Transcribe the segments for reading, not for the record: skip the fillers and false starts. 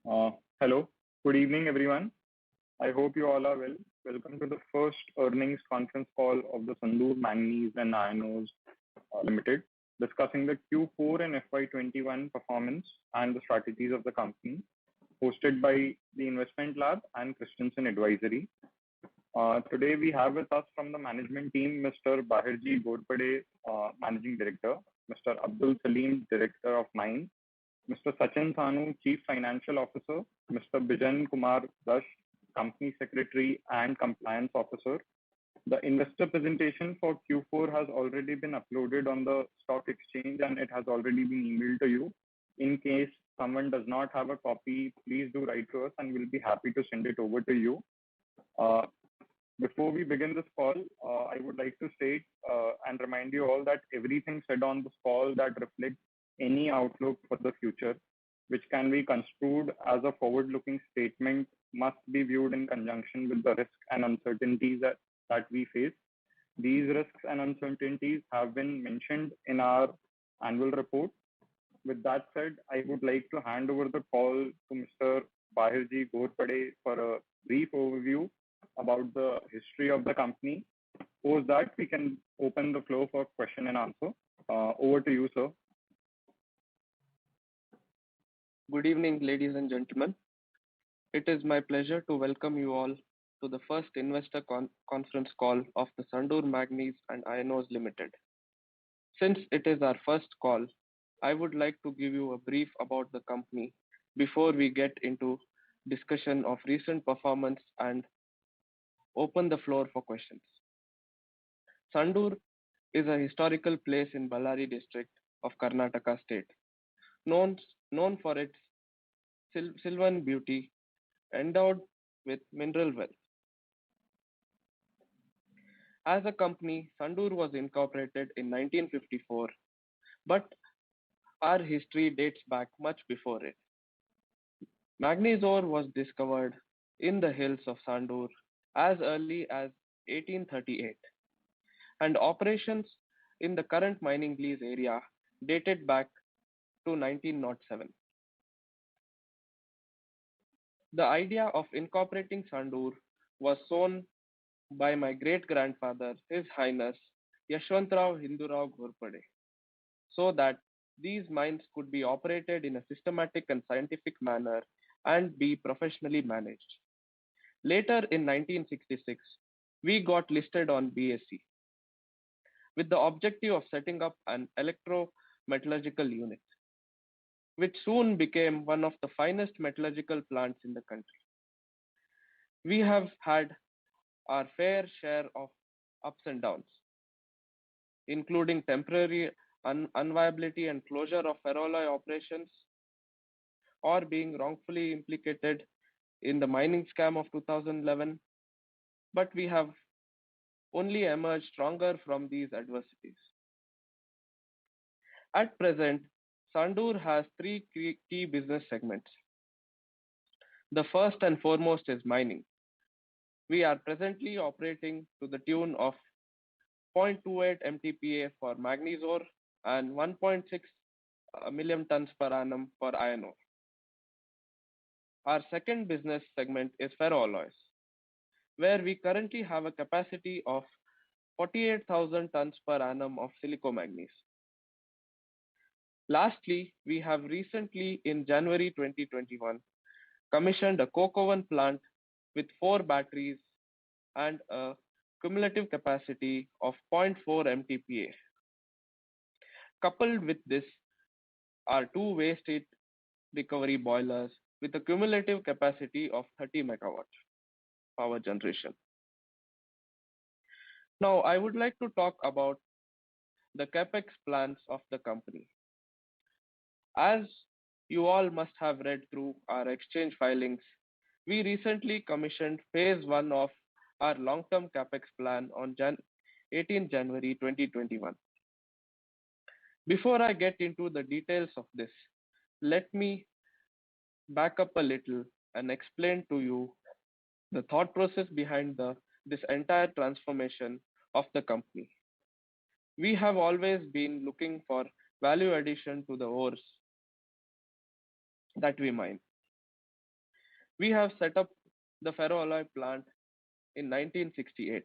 Uh, Hello, good evening, everyone. I hope you all are well. Welcome to the first earnings conference call of the Sandur Manganese and Iron Ores Limited, discussing the Q4 and FY21 performance and the strategies of the company, hosted by the Investment Lab and Christensen Advisory. Today, we have with us from the management team Mr. Bahirji Godpade, Managing Director, Mr. Abdul Salim, Director of Mines, Mr. Sachin Sanu, Chief Financial Officer, Mr. Bijan Kumar Dash, Company Secretary and Compliance Officer. The investor presentation for Q4 has already been uploaded on the stock exchange and it has already been emailed to you. In case someone does not have a copy, please do write to us and we'll be happy to send it over to you. Uh, Before we begin this call, I would like to state and remind you all that everything said on this call that reflects any outlook for the future, which can be construed as a forward-looking statement, must be viewed in conjunction with the risks and uncertainties that we face. These risks and uncertainties have been mentioned in our annual report. With that said, I would like to hand over the call to Mr. Bahirji Gorpade for a brief overview about the history of the company. Post that, we can open the floor for question and answer. Over to you, sir. Good evening, ladies and gentlemen. It is my pleasure to welcome you all to the first investor conference call of the Sandur Manganese and Iron Ores Limited. Since it is our first call, I would like to give you a brief about the company before we get into discussion of recent performance and open the floor for questions. Sandur is a historical place in Ballari district of Karnataka state, known for its sylvan beauty, endowed with mineral wealth. As a company, Sandur was incorporated in 1954, but our history dates back much before it. Manganese ore was discovered in the hills of Sandur as early as 1838, and operations in the current mining lease area dated back to 1907. The idea of incorporating Sandur was sown by my great-grandfather, His Highness Yashwantrao Hindurao Ghorpade, so that these mines could be operated in a systematic and scientific manner and be professionally managed. Later in 1966, we got listed on BSE with the objective of setting up an electrometallurgical unit, which soon became one of the finest metallurgical plants in the country. We have had our fair share of ups and downs, including temporary unviability and closure of ferroalloy operations, or being wrongfully implicated in the mining scam of 2011, but we have only emerged stronger from these adversities. At present, Sandur has three key business segments. The first and foremost is mining. We are presently operating to the tune of 0.28 MTPA for manganese ore and 1.6 million tons per annum for iron ore. Our second business segment is ferroalloys, where we currently have a capacity of 48,000 tons per annum of silicomanganese. Lastly, we have recently, in January 2021, commissioned a coke oven plant with 4 batteries and a cumulative capacity of 0.4 MTPA. Coupled with this are 2 waste heat recovery boilers with a cumulative capacity of 30 megawatts power generation. Now, I would like to talk about the capex plans of the company. As you all must have read through our exchange filings, we recently commissioned phase 1 of our long-term capex plan on 18 January 2021. Before I get into the details of this, let me back up a little and explain to you the thought process behind this entire transformation of the company. We have always been looking for value addition to the ores that we mine. We have set up the ferroalloy plant in 1968.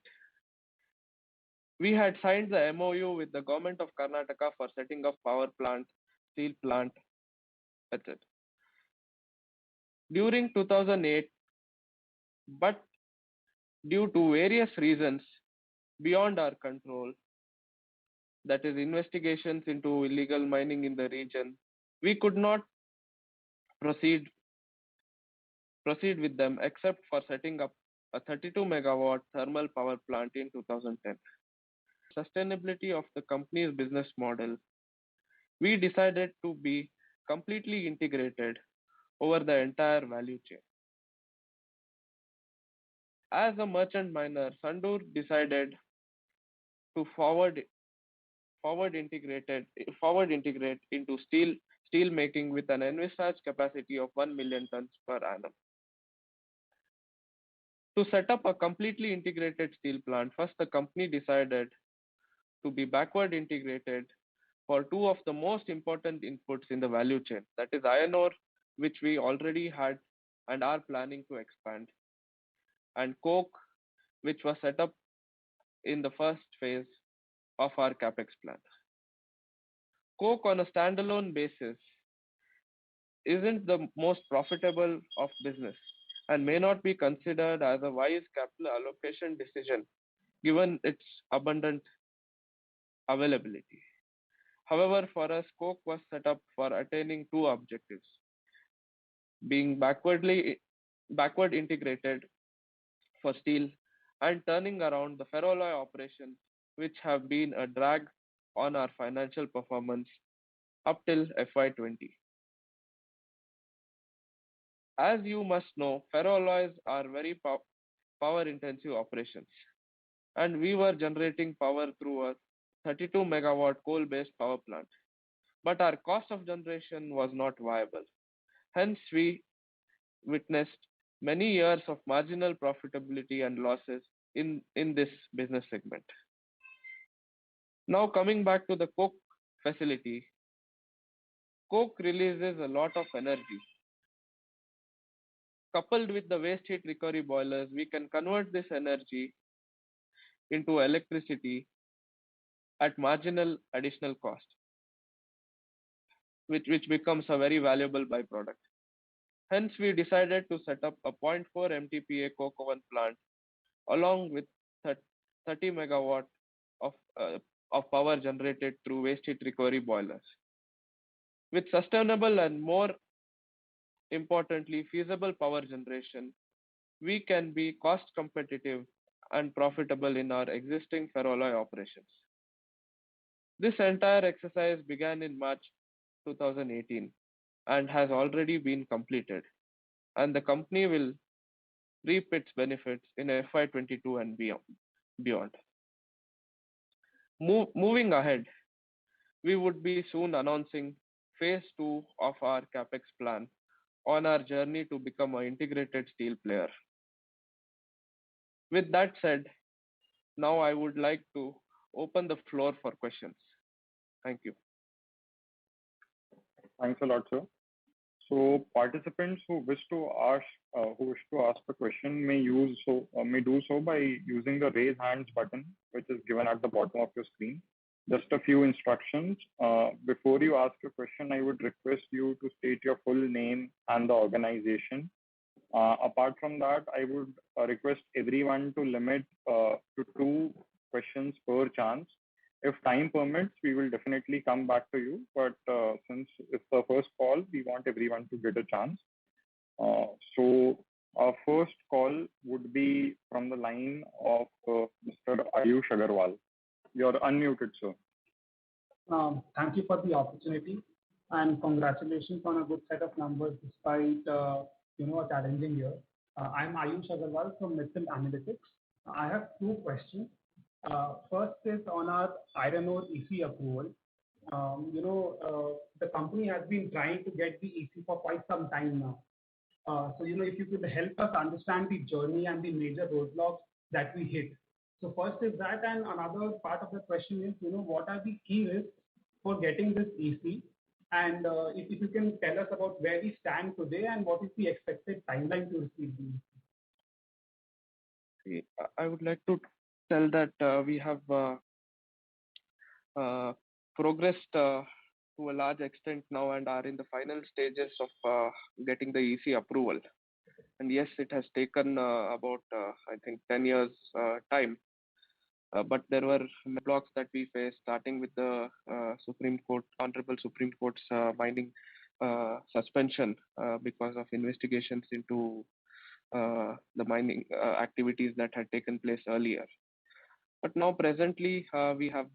We had signed the MOU with the government of Karnataka for setting up power plant, steel plant, etc. During 2008, but due to various reasons beyond our control, that is investigations into illegal mining in the region, we could not proceed with them except for setting up a 32 megawatt thermal power plant in 2010. Sustainability of the company's business model, we decided to be completely integrated over the entire value chain. As a merchant miner, Sandur decided to forward integrate into steel making with an envisaged capacity of 1 million tons per annum. To set up a completely integrated steel plant, first the company decided to be backward integrated for two of the most important inputs in the value chain, that is iron ore, which we already had and are planning to expand, and coke, which was set up in the first phase of our capex plan. Coke on a standalone basis isn't the most profitable of business and may not be considered as a wise capital allocation decision given its abundant availability. However, for us, coke was set up for attaining two objectives: being backward integrated for steel and turning around the ferroalloy operations, which have been a drag on our financial performance up till FY20. As you must know, ferroalloys are very power intensive operations, and we were generating power through a 32 megawatt coal based power plant. But our cost of generation was not viable. Hence, we witnessed many years of marginal profitability and losses in this business segment. Now, coming back to the coke facility, coke releases a lot of energy. Coupled with the waste heat recovery boilers, we can convert this energy into electricity at marginal additional cost, which becomes a very valuable byproduct. Hence, we decided to set up a 0.4 MTPA coke oven plant along with 30 megawatt of power generated through waste heat recovery boilers. With sustainable and more importantly feasible power generation, we can be cost competitive and profitable in our existing ferroalloy operations. This entire exercise began in March 2018 and has already been completed, and the company will reap its benefits in FY22 and beyond. Moving ahead, we would be soon announcing phase 2 of our capex plan on our journey to become an integrated steel player. With that said, now I would like to open the floor for questions. Thank you. Thanks a lot, sir. So participants who wish to ask a question may do so by using the raise hands button, which is given at the bottom of your screen. Just a few instructions. Before you ask a question, I would request you to state your full name and the organization. Apart from that, I would request everyone to limit to 2 questions per chance. If time permits, we will definitely come back to you. But since it's the first call, we want everyone to get a chance. So our first call would be from the line of Mr. Ayush Agarwal. You're unmuted, sir. Thank you for the opportunity and congratulations on a good set of numbers despite a challenging year. I'm Ayush Agarwal from Mittal Analytics. I have 2 questions. First is on our iron ore EC approval. The company has been trying to get the EC for quite some time now. So if you could help us understand the journey and the major roadblocks that we hit. So first is that, and another part of the question is, what are the key risks for getting this EC? And if you can tell us about where we stand today and what is the expected timeline to receive these. I would like to tell that we have progressed to a large extent now and are in the final stages of getting the EC approval. And yes, it has taken about I think 10 years time. But there were blocks that we faced, starting with the Supreme Court, Honorable Supreme Court's mining suspension because of investigations into the mining activities that had taken place earlier. But now presently we have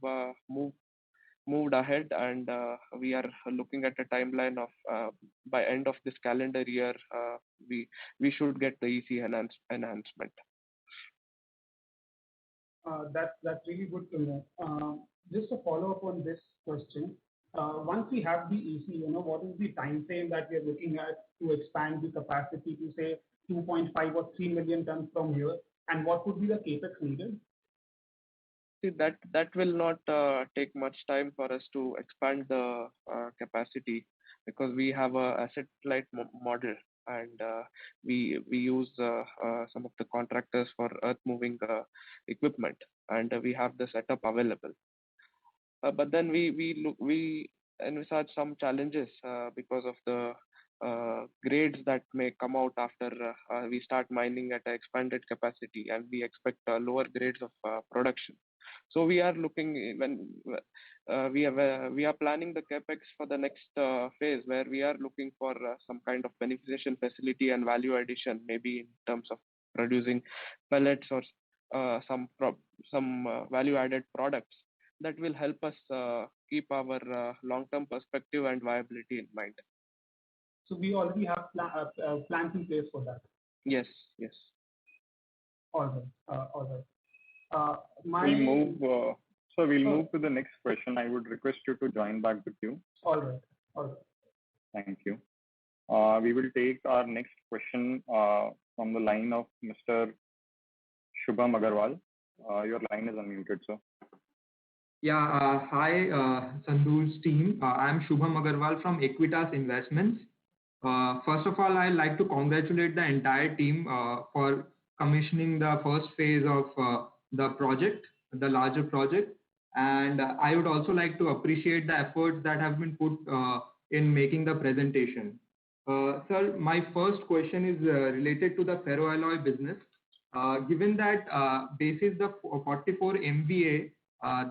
moved ahead, and we are looking at a timeline of by end of this calendar year we should get the EC enhancement. That's really good to know. Just to follow up on this question, once we have the EC, what is the time frame that we are looking at to expand the capacity to say 2.5 or 3 million tons from here, and what would be the capex needed? See, that will not take much time for us to expand the capacity, because we have a asset light model, and we use some of the contractors for earth moving equipment, and we have the setup available. But then we envisage some challenges because of the grades that may come out after we start mining at an expanded capacity, and we expect lower grades of production. So we are looking when we are planning the capex for the next phase, where we are looking for some kind of beneficiation facility and value addition, maybe in terms of producing pellets or some value added products that will help us keep our long-term perspective and viability in mind. So we already have plans in place for that. Yes. All right. We'll move to the next question. I would request you to join back the queue. All right. Thank you. We will take our next question from the line of Mr. Shubham Agarwal. Your line is unmuted, sir. Yeah, hi, Sandhur's team. I'm Shubham Agarwal from Equitas Investments. First of all, I'd like to congratulate the entire team for commissioning the first phase of the project, the larger project. And I would also like to appreciate the efforts that have been put in making the presentation. Sir, my first question is related to the ferroalloy business. Given that basis the 44 MVA,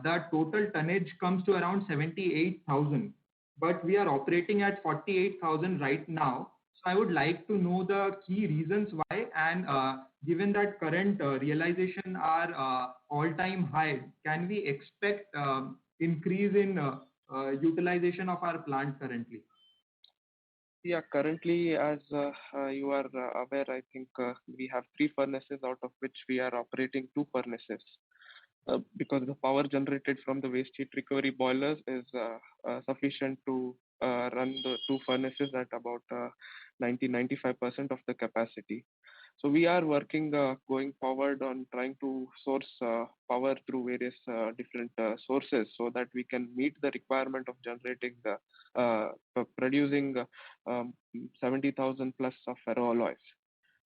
the total tonnage comes to around 78,000, but we are operating at 48,000 right now. So I would like to know the key reasons why, and given that current realization are all-time high, can we expect increase in utilization of our plant currently? Yeah, currently, as you are aware, I think we have 3 furnaces, out of which we are operating 2 furnaces. Because the power generated from the waste heat recovery boilers is sufficient to run the 2 furnaces at about 90-95% of the capacity. So we are working going forward on trying to source power through various different sources, so that we can meet the requirement of generating producing 70,000 plus of ferroalloys.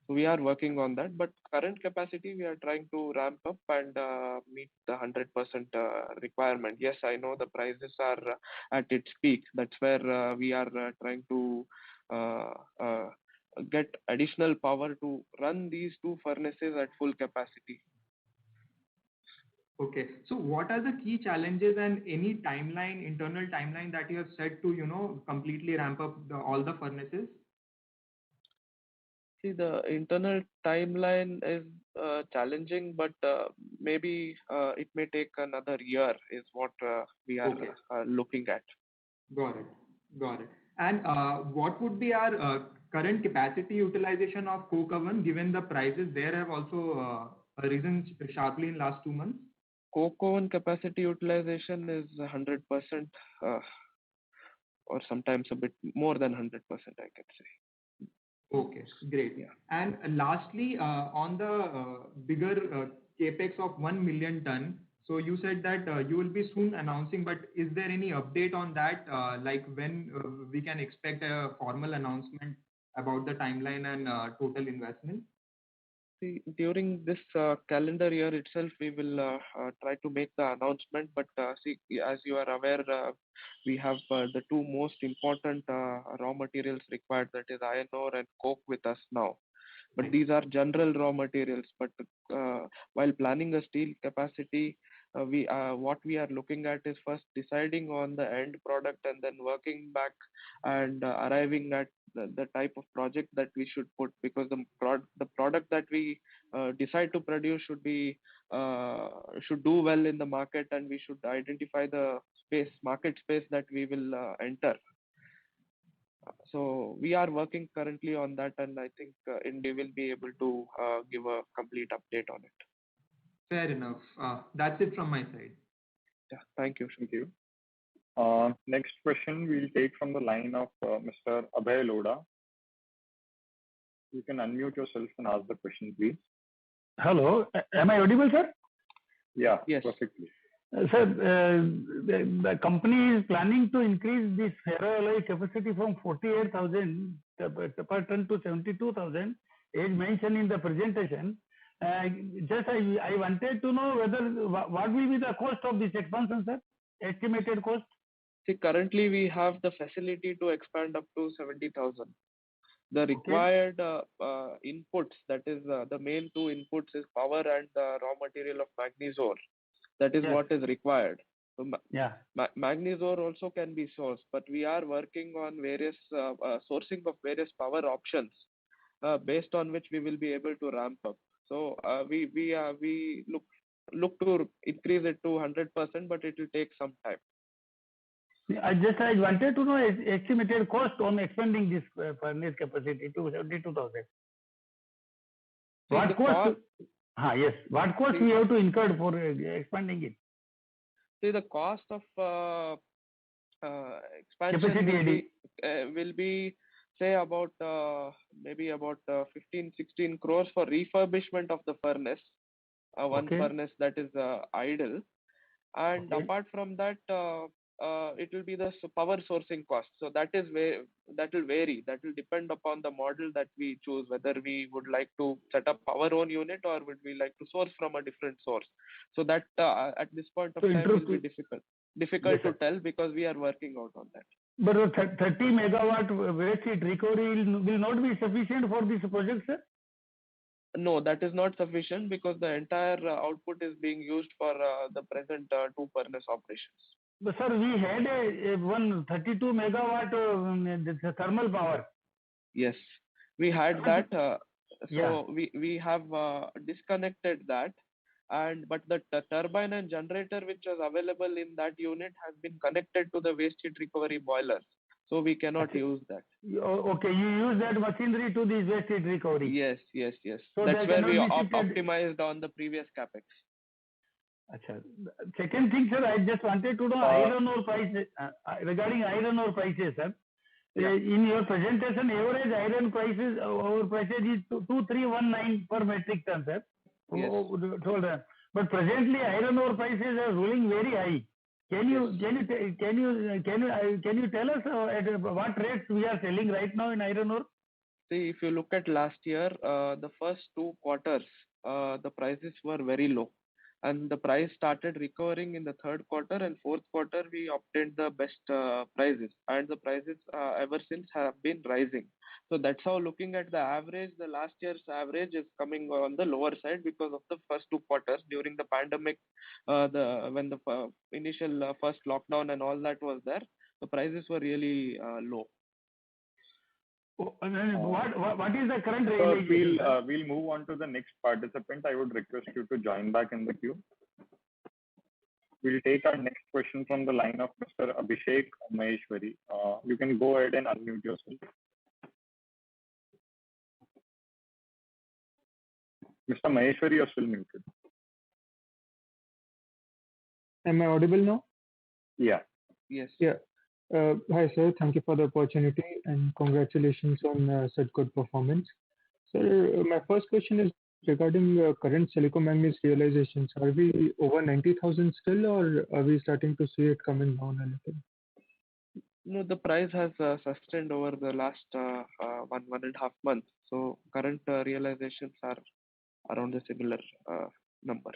So we are working on that, but current capacity we are trying to ramp up and meet the 100% requirement. Yes, I know the prices are at its peak. That's where we are trying to get additional power to run these 2 furnaces at full capacity. Okay, so what are the key challenges and any timeline, internal timeline that you have set to completely ramp up all the furnaces? See, the internal timeline is challenging, but maybe it may take another year is what we are looking at. Got it. And what would be our current capacity utilization of coke oven, given the prices there have also risen sharply in last 2 months? Coke oven capacity utilization is 100%, or sometimes a bit more than 100%, I can say. Okay, great. Yeah. And lastly, on the bigger capex of 1 million ton, So you said that you will be soon announcing, but is there any update on that? Like when we can expect a formal announcement about the timeline and total investment? See, during this calendar year itself, we will try to make the announcement. But see, as you are aware, we have the two most important raw materials required, that is iron ore and coke, with us now. But these are general raw materials. But while planning a steel capacity, we what we are looking at is first deciding on the end product and then working back and arriving at the type of project that we should put, because the product that we decide to produce should do well in the market, and we should identify the market space that we will enter. So we are working currently on that, and I think India will be able to give a complete update on it. Fair enough. That's it from my side. Yeah, thank you. Thank you. Next question we'll take from the line of Mr. Abhay Loda. You can unmute yourself and ask the question, please. Hello, am I audible, sir? Yeah, Yes. perfectly. Sir, the company is planning to increase this ferroalloy capacity from 48,000 per ton to 72,000, as mentioned in the presentation. I wanted to know what will be the cost of this expansion, sir? Estimated cost? See, currently we have the facility to expand up to 70,000. The required inputs, that is the main two inputs, is power and the raw material of manganese ore. That is what is required. So manganese ore also can be sourced, but we are working on various sourcing of various power options based on which we will be able to ramp up. So we look to increase it to 100%, but it will take some time. I wanted to know estimated cost on expanding this furnace capacity to 72,000. What cost? Yes. What cost we have to incur for expanding it? See, the cost of expansion will be say about maybe about 15-16 crores for refurbishment of the furnace, one furnace that is idle, and apart from that, it will be the power sourcing cost. So that will vary. That will depend upon the model that we choose, whether we would like to set up our own unit or would we like to source from a different source. So that at this point of time will be difficult to tell, because we are working out on that. But 30 megawatt waste heat recovery will not be sufficient for this project, sir? No, that is not sufficient, because the entire output is being used for the present two furnace operations. But sir, we had a 32 megawatt thermal power. Yes, we had that. We have disconnected that, but the turbine and generator which was available in that unit has been connected to the waste heat recovery boilers, so we cannot use that. Okay, you use that machinery to the waste heat recovery. Yes. So that's where we optimized on the previous capex. Second thing, sir, I just wanted to know iron ore prices. Regarding iron ore prices, sir. In your presentation, average iron prices, our prices is 2319 per metric ton, sir. Yes. But presently, iron ore prices are ruling very high. Can you tell us at what rates we are selling right now in iron ore? See, if you look at last year, the first 2 quarters, the prices were very low, and the price started recovering in the third quarter, and fourth quarter we obtained the best prices, and the prices ever since have been rising. So that's how, looking at the average, the last year's average is coming on the lower side because of the first 2 quarters during the pandemic, when the initial first lockdown and all that was there, the prices were really low. What is the current realization? So we'll move on to the next participant. I would request you to join back in the queue. We'll take our next question from the line of Mr. Abhishek Maheshwari. You can go ahead and unmute yourself. Mr. Maheshwari, you're still muted. Am I audible now? Yeah. Yes. Yeah. Hi, sir. Thank you for the opportunity and congratulations on such good performance. Sir, my first question is regarding current silicomanganese realizations, are we over 90,000 still, or are we starting to see it coming down a little? No, the price has sustained over the last 1.5 months. So current realizations are around the similar number.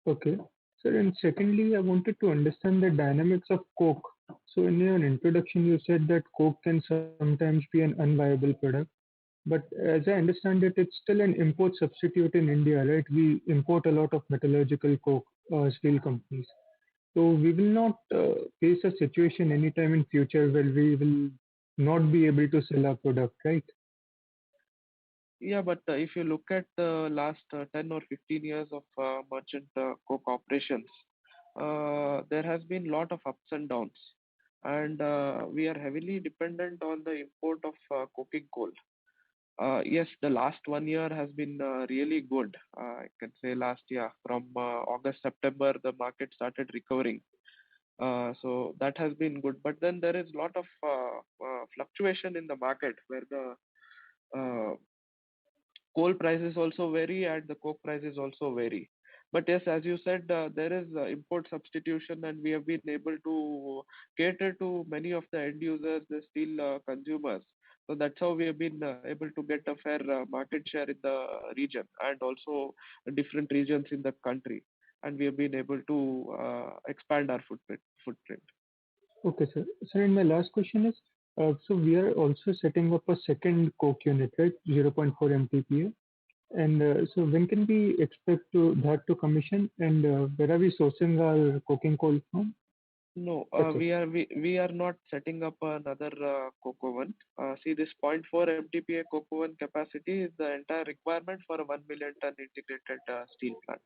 Okay. Sir, and secondly, I wanted to understand the dynamics of coke. So in your introduction, you said that coke can sometimes be an unviable product. But as I understand it, it's still an import substitute in India, right? We import a lot of metallurgical coke, steel companies. So we will not face a situation anytime in future where we will not be able to sell our product, right? Yeah, but if you look at the last 10 or 15 years of merchant coke operations, there has been lot of ups and downs, and we are heavily dependent on the import of coking coal. Yes, the last 1 year has been really good. I can say last year from August, September, the market started recovering. So that has been good. But then there is a lot of fluctuation in the market where the uh, coal prices also vary and the coke prices also vary. But yes, as you said, there is import substitution, and we have been able to cater to many of the end users, the steel consumers. So that's how we have been able to get a fair market share in the region and also different regions in the country. And we have been able to expand our footprint. Okay, sir. Sir, and my last question is, so we are also setting up a second coke unit, right? 0.4 MTPA. And so when can we expect that to commission, and where are we sourcing our coking coal from? No, That's it. we are not setting up another coke oven. See, this zero point 0.4 MTPA coke oven capacity is the entire requirement for a 1 million ton integrated steel plant.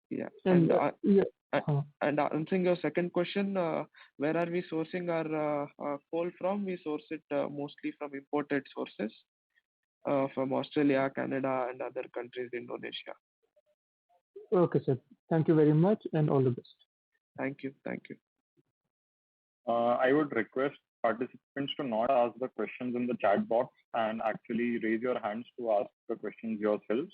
Yeah, And yeah, and answering your second question, where are we sourcing our coal from? We source it mostly from imported sources from Australia, Canada, and other countries, Indonesia. okay, sir. Thank you very much, and all the best. Thank you, thank you. I would request participants to not ask the questions in the chat box and actually raise your hands to ask the questions yourselves.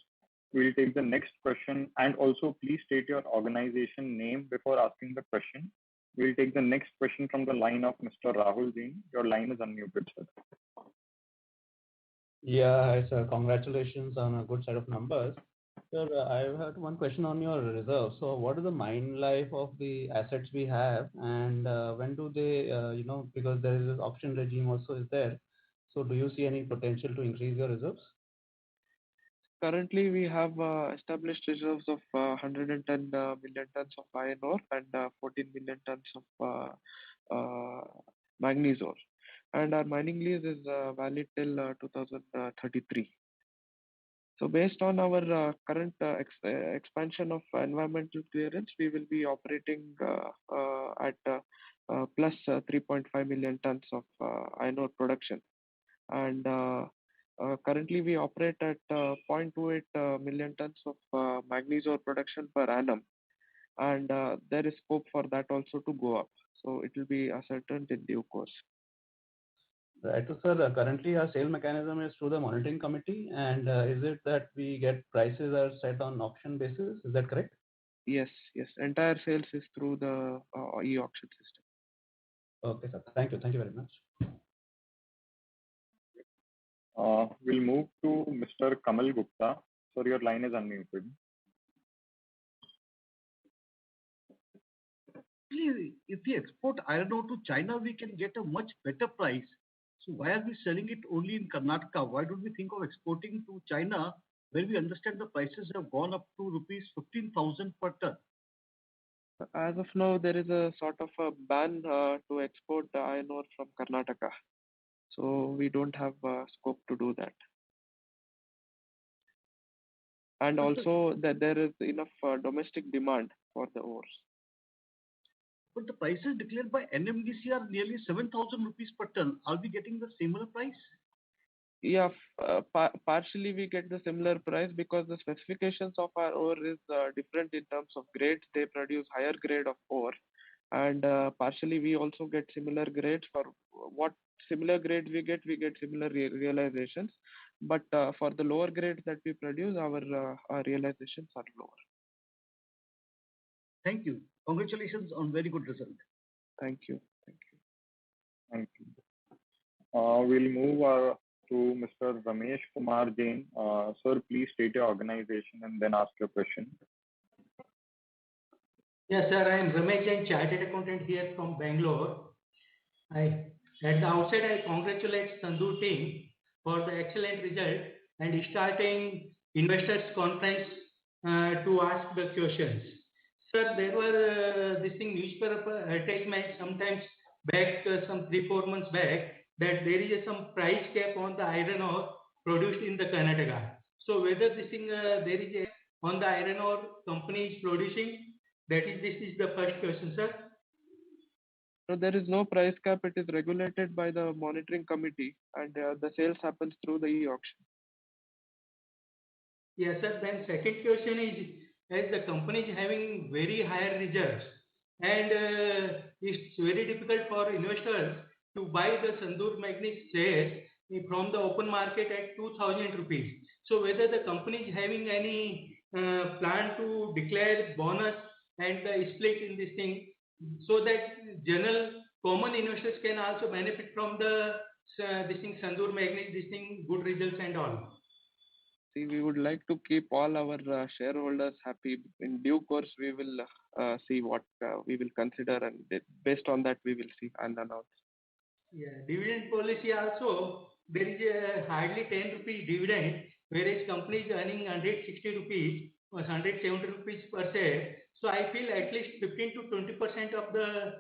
We'll take the next question, and also please state your organization name before asking the question. We'll take the next question from the line of Mr. Rahul Jain. Your line is unmuted, sir. Yeah, hi sir. Congratulations on a good set of numbers. Sir, I had one question on your reserve. So, what is the mine life of the assets we have, and when do they, because there is this option regime also is there. So, do you see any potential to increase your reserves? Currently, we have established reserves of 110 million tons of iron ore and 14 million tons of manganese ore. And our mining lease is valid till 2033. So based on our current expansion of environmental clearance, we will be operating at plus 3.5 million tons of iron ore production. And currently we operate at 0.28 million tons of manganese ore production per annum. And there is scope for that also to go up. So it will be ascertained in due course. Right. So, sir, currently our sale mechanism is through the monitoring committee, and is it that we get prices are set on auction basis? Is that correct? Yes, yes. Entire sales is through the e-auction system. Okay, sir. Thank you. Thank you very much. We'll move to Mr. Kamal Gupta. Sir, your line is unmuted. If we export iron ore to China, we can get a much better price. So why are we selling it only in Karnataka? Why don't we think of exporting to China, where we understand the prices have gone up to rupees 15,000 per ton? As of now, there is a sort of a ban to export iron ore from Karnataka. So we don't have scope to do that. And also that there is enough domestic demand for the ores. But the prices declared by NMDC are nearly 7,000 rupees per ton. Are we getting the similar price? Yeah, partially we get the similar price because the specifications of our ore is different in terms of grades. They produce higher grade of ore, and partially we also get similar grades. For what similar grades we get similar realizations. But for the lower grades that we produce, our realizations are lower. Thank you. Congratulations on very good result. Thank you. Thank you. Thank you. We'll move to Mr. Ramesh Kumar Jain. Sir, please state your organization and then ask your question. Yes, sir. I am Ramesh Jain, Chartered Accountant here from Bangalore. At the outset, I congratulate Sandur team for the excellent result and starting investors conference to ask the questions. Sir, there were newspaper advertisement sometimes back, some 3-4 months back, that there is some price cap on the iron ore produced in the Karnataka. So whether this thing there is a on the iron ore company is producing, this is the first question, sir. So there is no price cap. It is regulated by the monitoring committee, and the sales happens through the e-auction. Yes, sir. Then second question is, as the company is having very higher reserves, and it's very difficult for investors to buy the Sandur Manganese shares from the open market at 2,000 rupees. So whether the company is having any plan to declare bonus and the split in this thing, so that general common investors can also benefit from the this thing Sandur Manganese, this thing good results and all. See, we would like to keep all our shareholders happy. In due course, we will see what we will consider, and based on that, we will see and announce. Yeah, dividend policy also, there is a hardly 10 rupees dividend, whereas company is earning 160 rupees or 170 rupees per share. So I feel at least 15 to 20% of the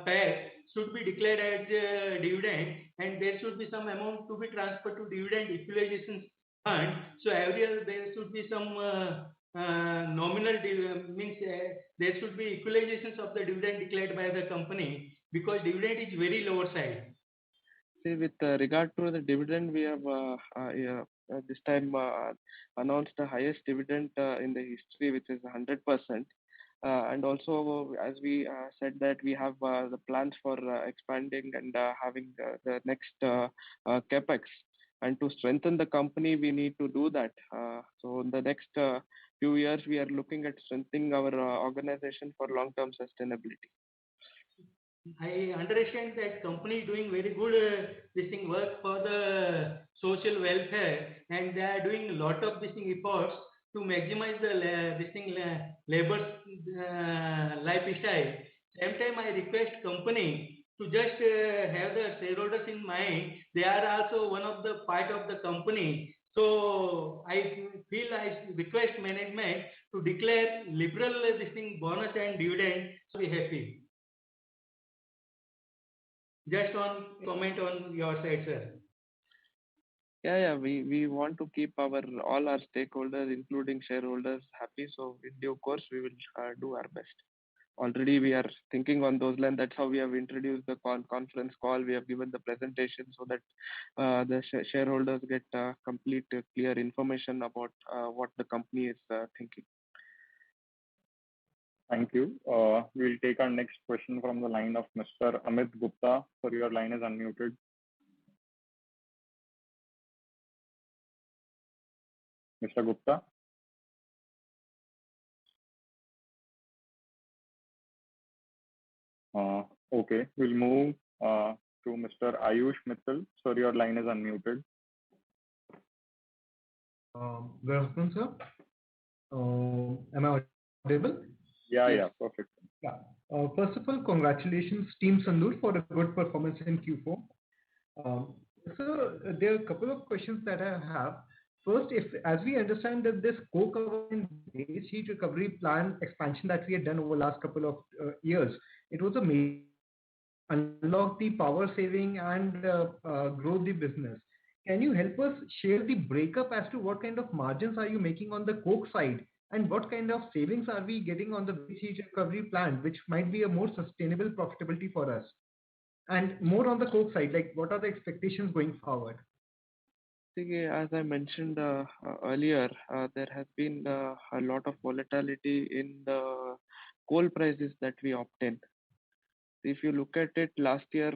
PAT should be declared as dividend, and there should be some amount to be transferred to dividend equalization fund. So every year there should be some nominal means there should be equalizations of the dividend declared by the company, because dividend is very lower side. See, with regard to the dividend, we have this time announced the highest dividend in the history, which is 100%. And also, as we said that we have the plans for expanding and having the next capex. And to strengthen the company, we need to do that. So in the next few years, we are looking at strengthening our organization for long-term sustainability. I understand that company is doing very good this thing work for the social welfare, and they are doing a lot of this thing efforts to maximize the this thing labor's lifestyle. Same time, I request company to just have the shareholders in mind. They are also one of the part of the company. So I feel I request management to declare liberal this thing bonus and dividend. So be happy. Just on comment on your side, sir. Yeah, we want to keep all our stakeholders, including shareholders, happy. So in due course, we will do our best. Already we are thinking on those lines. That's how we have introduced the conference call. We have given the presentation so that the shareholders get complete, clear information about what the company is thinking. Thank you. We'll take our next question from the line of Mr. Amit Gupta. Sir, your line is unmuted. Mr. Gupta? Okay, we'll move to Mr. Ayush Mittal. Sir, your line is unmuted. Good afternoon, sir. Am I audible? Yeah, perfect. Yeah. First of all, congratulations, Team Sandur, for a good performance in Q4. So there are a couple of questions that I have. First, as we understand that this coke oven waste heat recovery plan expansion that we had done over the last couple of years, it was a major unlock the power saving and grow the business. Can you help us share the breakup as to what kind of margins are you making on the coke side, and what kind of savings are we getting on the waste heat recovery plant, which might be a more sustainable profitability for us? And more on the coke side, like what are the expectations going forward? As I mentioned earlier, there has been a lot of volatility in the coal prices that we obtain. If you look at it, last year,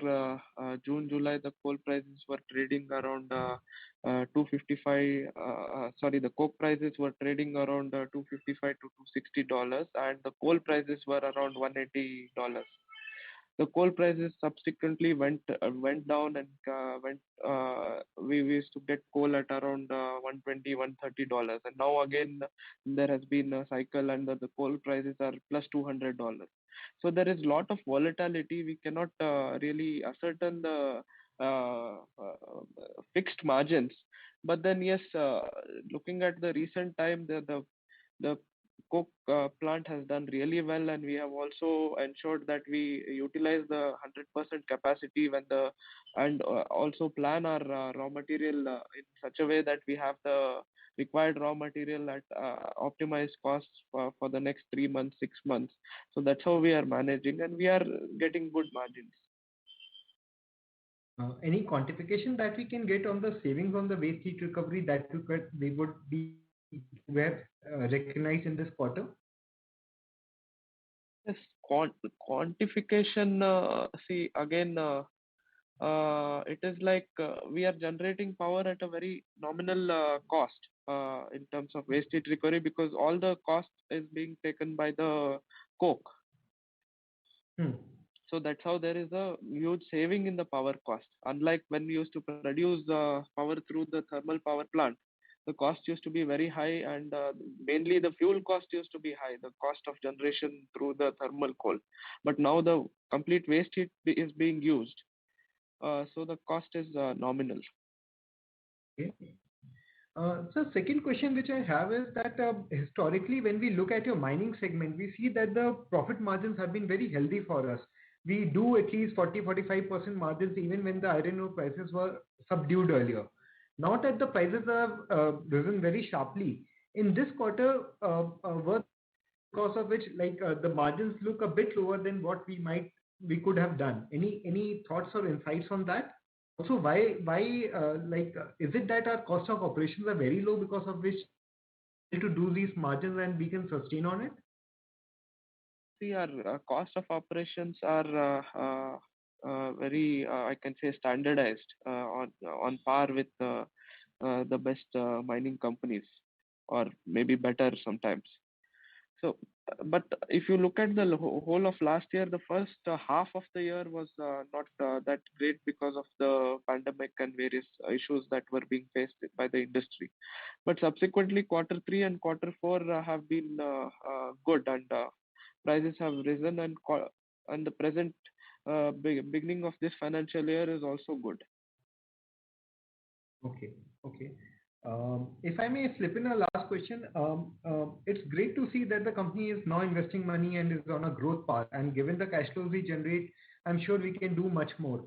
June, July, the coal prices were trading around 255. Sorry, the coke prices were trading around 255 to $260, and the coal prices were around $180. The coal prices subsequently went down and we used to get coal at around 120 $130, and now again there has been a cycle and the coal prices are plus $200. So there is a lot of volatility. We cannot really ascertain the fixed margins. But then yes, looking at the recent time, the coke plant has done really well, and we have also ensured that we utilize the 100% capacity and also plan our raw material in such a way that we have the required raw material at optimized costs for the next 3 months, 6 months. So that's how we are managing, and we are getting good margins. Any quantification that we can get on the savings on the waste heat recovery that we would be were recognized in this quarter? Yes, quantification. See again, it is like we are generating power at a very nominal cost in terms of waste heat recovery, because all the cost is being taken by the coke. So that's how there is a huge saving in the power cost. Unlike when we used to produce power through the thermal power plant, the cost used to be very high, and mainly the fuel cost used to be high, the cost of generation through the thermal coal. But now the complete waste heat is being used. So the cost is nominal. Okay. So second question which I have is that historically, when we look at your mining segment, we see that the profit margins have been very healthy for us. We do at least 40-45% margins even when the iron ore prices were subdued earlier. Now that the prices have risen very sharply, in this quarter, because of which the margins look a bit lower than what we could have done. Any thoughts or insights on that? Also, why is it that our cost of operations are very low, because of which we to do these margins and we can sustain on it? See, our cost of operations are very, I can say, standardized on par with the best mining companies, or maybe better sometimes. So, but if you look at the whole of last year, the first half of the year was not that great because of the pandemic and various issues that were being faced by the industry. But subsequently, Q3 and Q4 have been good, and prices have risen, and the present beginning of this financial year is also good. Okay. If I may slip in a last question, it's great to see that the company is now investing money and is on a growth path. And given the cash flows we generate, I'm sure we can do much more.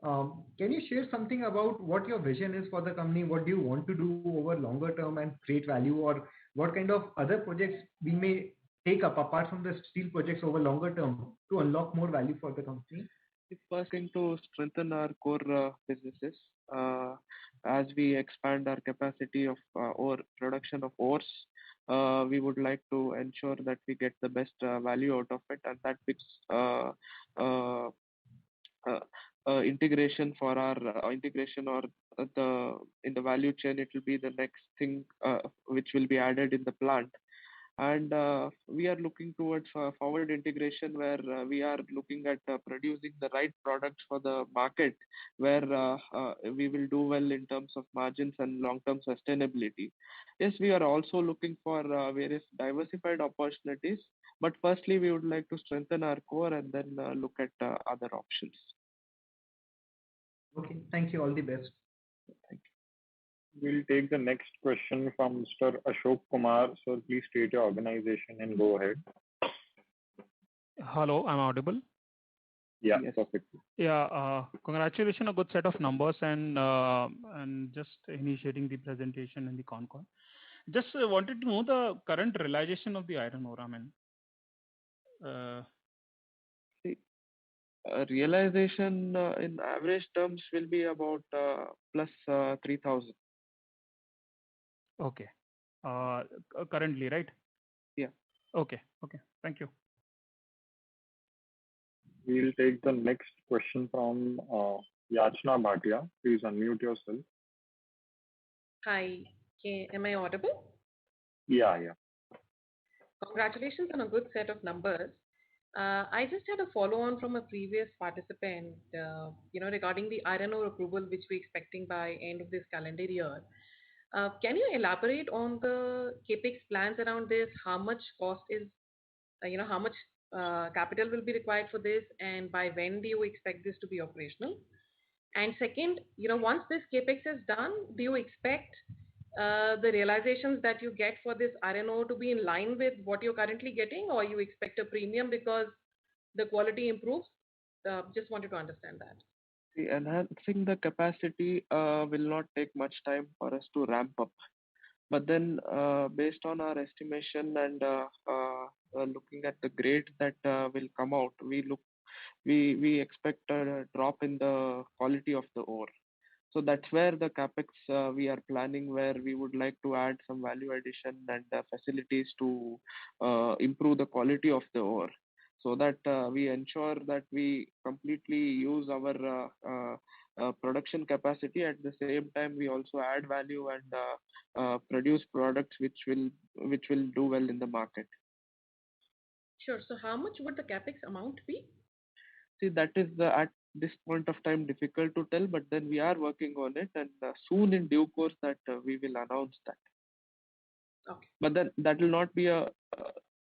Can you share something about what your vision is for the company? What do you want to do over longer term and create value, or what kind of other projects we may take up apart from the steel projects over longer term to unlock more value for the company? It's first thing to strengthen our core businesses. As we expand our capacity of ore production of ores, we would like to ensure that we get the best value out of it, and that fits integration for our integration, or in the value chain. It will be the next thing which will be added in the plant. And we are looking towards forward integration, where we are looking at producing the right products for the market, where we will do well in terms of margins and long-term sustainability. Yes, we are also looking for various diversified opportunities, but firstly we would like to strengthen our core and then look at other options. Okay, thank you. All the best. Thank you. We'll take the next question from Mr. Ashok Kumar. So please state your organization and go ahead. Hello, I'm audible? Yeah, yes. Perfect. Yeah, congratulations, a good set of numbers, and just initiating the presentation and the con call. Just wanted to know the current realization of the iron ore. I mean, realization in average terms will be about plus 3,000. Okay. Currently, right? Yeah. Okay. Thank you. We'll take the next question from Yachna Bhatia. Please unmute yourself. Hi, am I audible? Yeah. Congratulations on a good set of numbers. I just had a follow-on from a previous participant, regarding the iron ore approval, which we're expecting by end of this calendar year. Can you elaborate on the CapEx plans around this? How much cost is, how much capital will be required for this, and by when do you expect this to be operational? And second, once this CapEx is done, do you expect the realizations that you get for this iron ore to be in line with what you're currently getting, or you expect a premium because the quality improves? Just wanted to understand that. Enhancing the capacity will not take much time for us to ramp up. But then, based on our estimation and looking at the grade that will come out, we expect a drop in the quality of the ore. So that's where the capex we are planning, where we would like to add some value addition and facilities to improve the quality of the ore, so that we ensure that we completely use our production capacity. At the same time, we also add value and produce products which will do well in the market. Sure. So how much would the capex amount be? See, that is at this point of time difficult to tell, but then we are working on it, and soon in due course that we will announce that. Okay. But then that will not be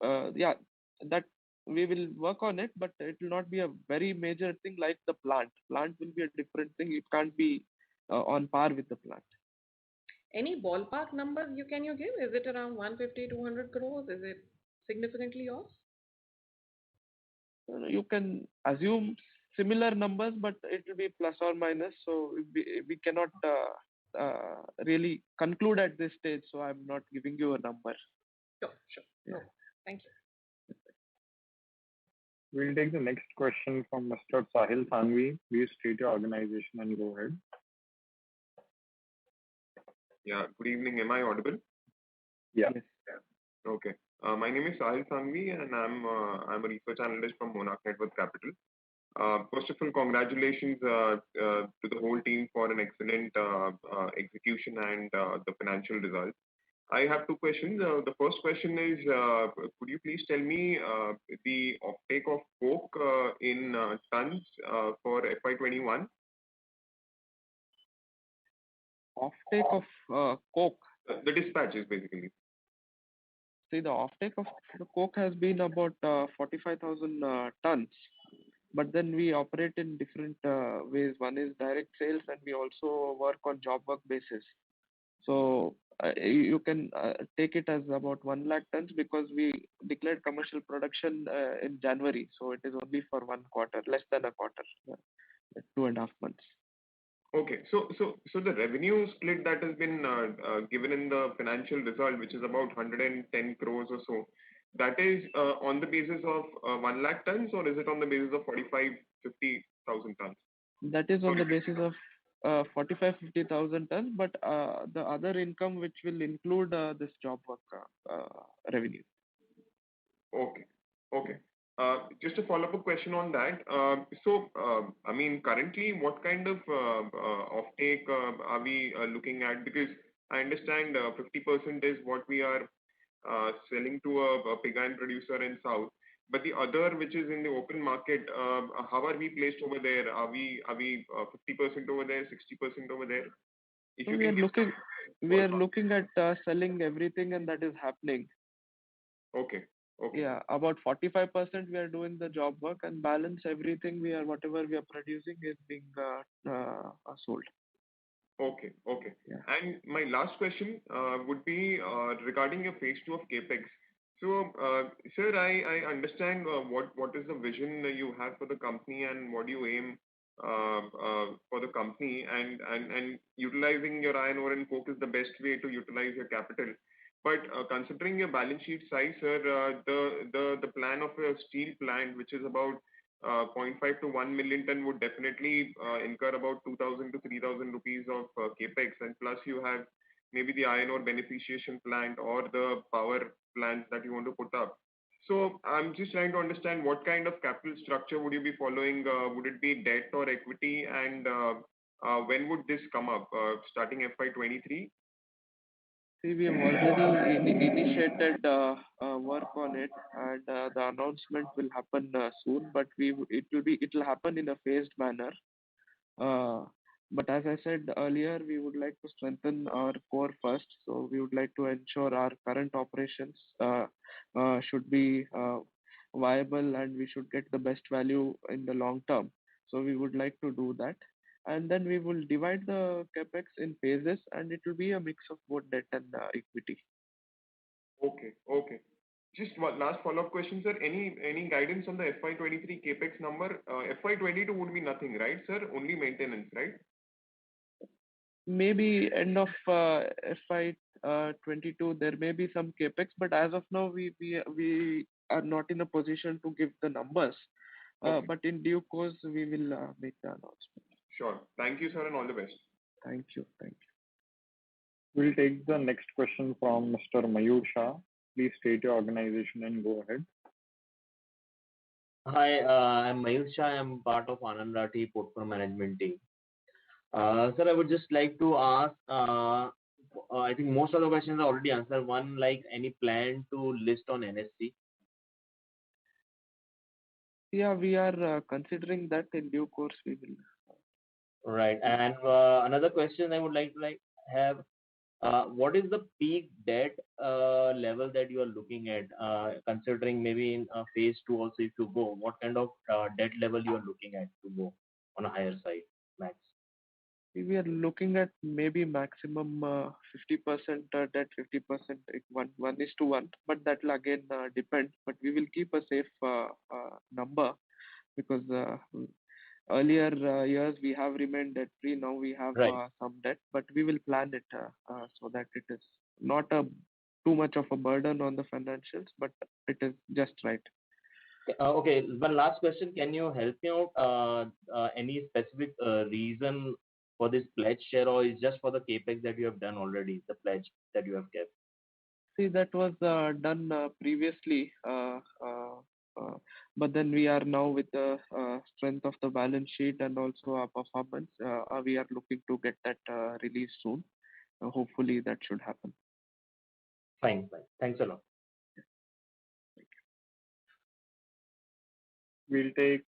that we will work on it, but it will not be a very major thing like the plant. Plant will be a different thing. It can't be on par with the plant. Any ballpark numbers can you give? Is it around 150, 200 crores? Is it significantly off? You can assume similar numbers, but it will be plus or minus. So we cannot really conclude at this stage. So I'm not giving you a number. Sure. Yeah. No. Thank you. We'll take the next question from Mr. Sahil Sanghvi. Please state your organization and go ahead. Yeah, good evening. Am I audible? Yeah. Yes. Okay. My name is Sahil Sanghvi, and I'm a research analyst from Monarch Network Capital. First of all, congratulations to the whole team for an excellent execution and the financial results. I have two questions. The first question is, could you please tell me the offtake of coke in tons for FY21? Offtake of coke? The dispatches, basically. See, the offtake of the coke has been about 45,000 tons. But then we operate in different ways. One is direct sales, and we also work on job work basis. So you can take it as about 1 lakh tons, because we declared commercial production in January. So it is only for 1 quarter, less than a quarter, 2.5 months. Okay, so the revenue split that has been given in the financial result, which is about 110 crores or so, that is on the basis of 1 lakh tons, or is it on the basis of 50,000 tons? That is on the basis of 50,000 tons, but the other income which will include this job work revenue. Okay. Just a follow-up question on that. I mean, currently, what kind of offtake are we looking at? Because I understand 50% is what we are selling to a pig iron producer in South. But the other, which is in the open market, how are we placed over there? Are we 50% over there, 60% over there? We are looking at selling everything, and that is happening. Okay. Yeah, about 45% we are doing the job work, and balance everything whatever we are producing is being sold. Okay. Yeah. And my last question would be regarding your phase 2 of CapEx. So, sir, I understand what is the vision that you have for the company and what you aim for the company, and utilizing your iron ore and coke is the best way to utilize your capital. But considering your balance sheet size, sir, the plan of a steel plant, which is about 0.5 to 1 million ton, would definitely incur about 2,000 to 3,000 rupees of capex, and plus you have maybe the iron ore beneficiation plant or the power plants that you want to put up. So I'm just trying to understand what kind of capital structure would you be following? Would it be debt or equity? And when would this come up? Starting FY23? See, we have already initiated work on it, and the announcement will happen soon. But it will happen in a phased manner. But as I said earlier, we would like to strengthen our core first. So we would like to ensure our current operations should be viable, and we should get the best value in the long term. So we would like to do that. And then we will divide the capex in phases, and it will be a mix of both debt and equity. Okay, okay. Just one last follow-up question, sir. Any guidance on the FY23 capex number? FY22 would be nothing, right, sir? Only maintenance, right? Maybe end of FY22 there may be some capex, but as of now we are not in a position to give the numbers. Okay. But in due course we will make the announcement. Sure. Thank you, sir, and all the best. Thank you. Thank you. We'll take the next question from Mr. Mayur Shah. Please state your organization and go ahead. Hi, I'm Mayur Shah. I'm part of Anand Rathi Portfolio Management team. Sir, I would just like to ask, I think most of the questions are already answered. One, like any plan to list on NSE? Yeah, we are considering that. In due course we will. Right. And another question I would like to have, what is the peak debt level that you are looking at, considering maybe in phase 2 also if you go, what kind of debt level you are looking at to go on a higher side, max? We are looking at maybe maximum 50% debt, 50% 1:1, but that will again depend. But we will keep a safe number, because earlier years we have remained debt free. Now we have some debt, but we will plan it so that it is not too much of a burden on the financials, but it is just right. Okay, one last question. Can you help me out? Any specific reason for this pledge share, or is just for the capex that you have done already, the pledge that you have kept? See, that was done previously, but then we are now with the strength of the balance sheet and also our performance, we are looking to get that released soon. Hopefully that should happen. Fine. Thanks a lot. We'll take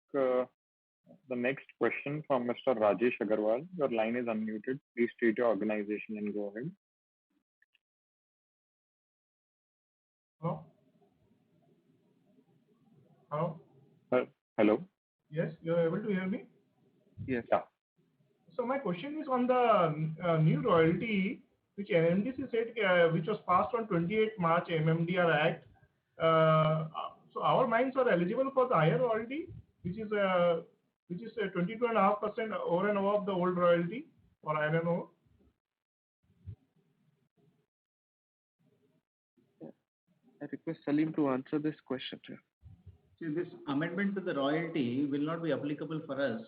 the next question from Mr. Rajesh Agarwal. Your line is unmuted. Please state your organization and go ahead. Hello? Hello? Hello? Yes, you're able to hear me? Yes. Yeah. So my question is on the new royalty, which NMDC said, which was passed on 28 March MMDR Act. So our mines are eligible for the higher royalty, which is 22.5% over and above the old royalty for iron ore. I request Salim to answer this question. See, this amendment to the royalty will not be applicable for us.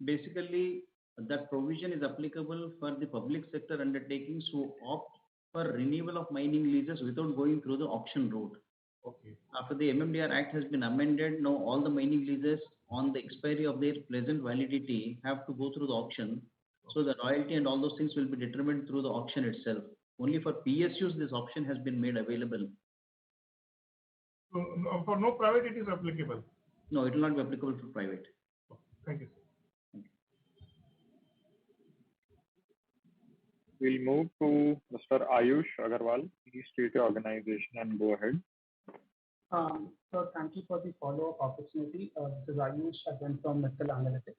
Basically, that provision is applicable for the public sector undertakings who opt for renewal of mining leases without going through the auction route. Okay. After the MMDR Act has been amended, now all the mining leases on the expiry of their present validity have to go through the auction. So the royalty and all those things will be determined through the auction itself. Only for PSUs, this option has been made available. So for no private, it is applicable? No, it will not be applicable for private. Thank you, sir. We'll move to Mr. Ayush Agarwal. Please state your organization and go ahead. So thank you for the follow-up opportunity. This is Ayush again from Mittal Analytics.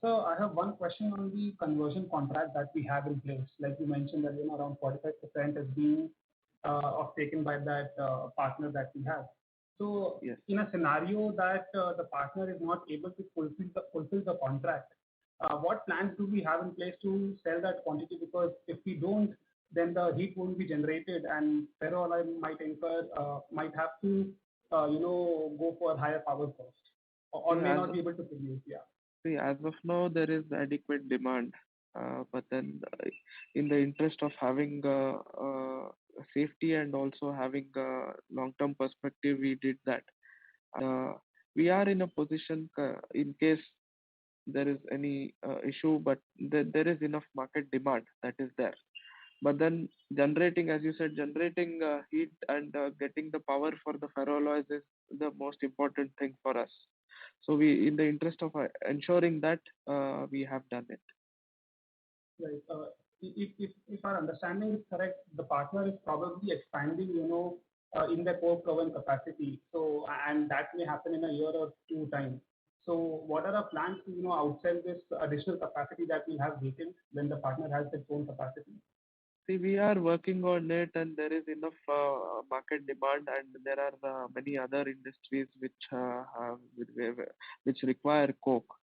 So I have one question on the conversion contract that we have in place. Like you mentioned that around 45% is being taken by that partner that we have. So yes, in a scenario that the partner is not able to fulfill the contract, what plans do we have in place to sell that quantity? Because if we don't, then the heat won't be generated, and ferroalloy might have to go for higher power cost, or may not be able to produce. Yeah. See, as of now there is adequate demand, but then in the interest of having safety and also having a long-term perspective, we did that. We are in a position in case there is any issue, but there is enough market demand that is there. But then generating, as you said, generating heat and getting the power for the ferroalloys is the most important thing for us. So we, in the interest of ensuring that, we have done it. Right. If our understanding is correct, the partner is probably expanding, in the coke oven capacity. So, and that may happen in a year or two time. So, what are our plans to, outside this additional capacity that we have vacant when the partner has its own capacity? See, we are working on it, and there is enough market demand, and there are many other industries which require coke.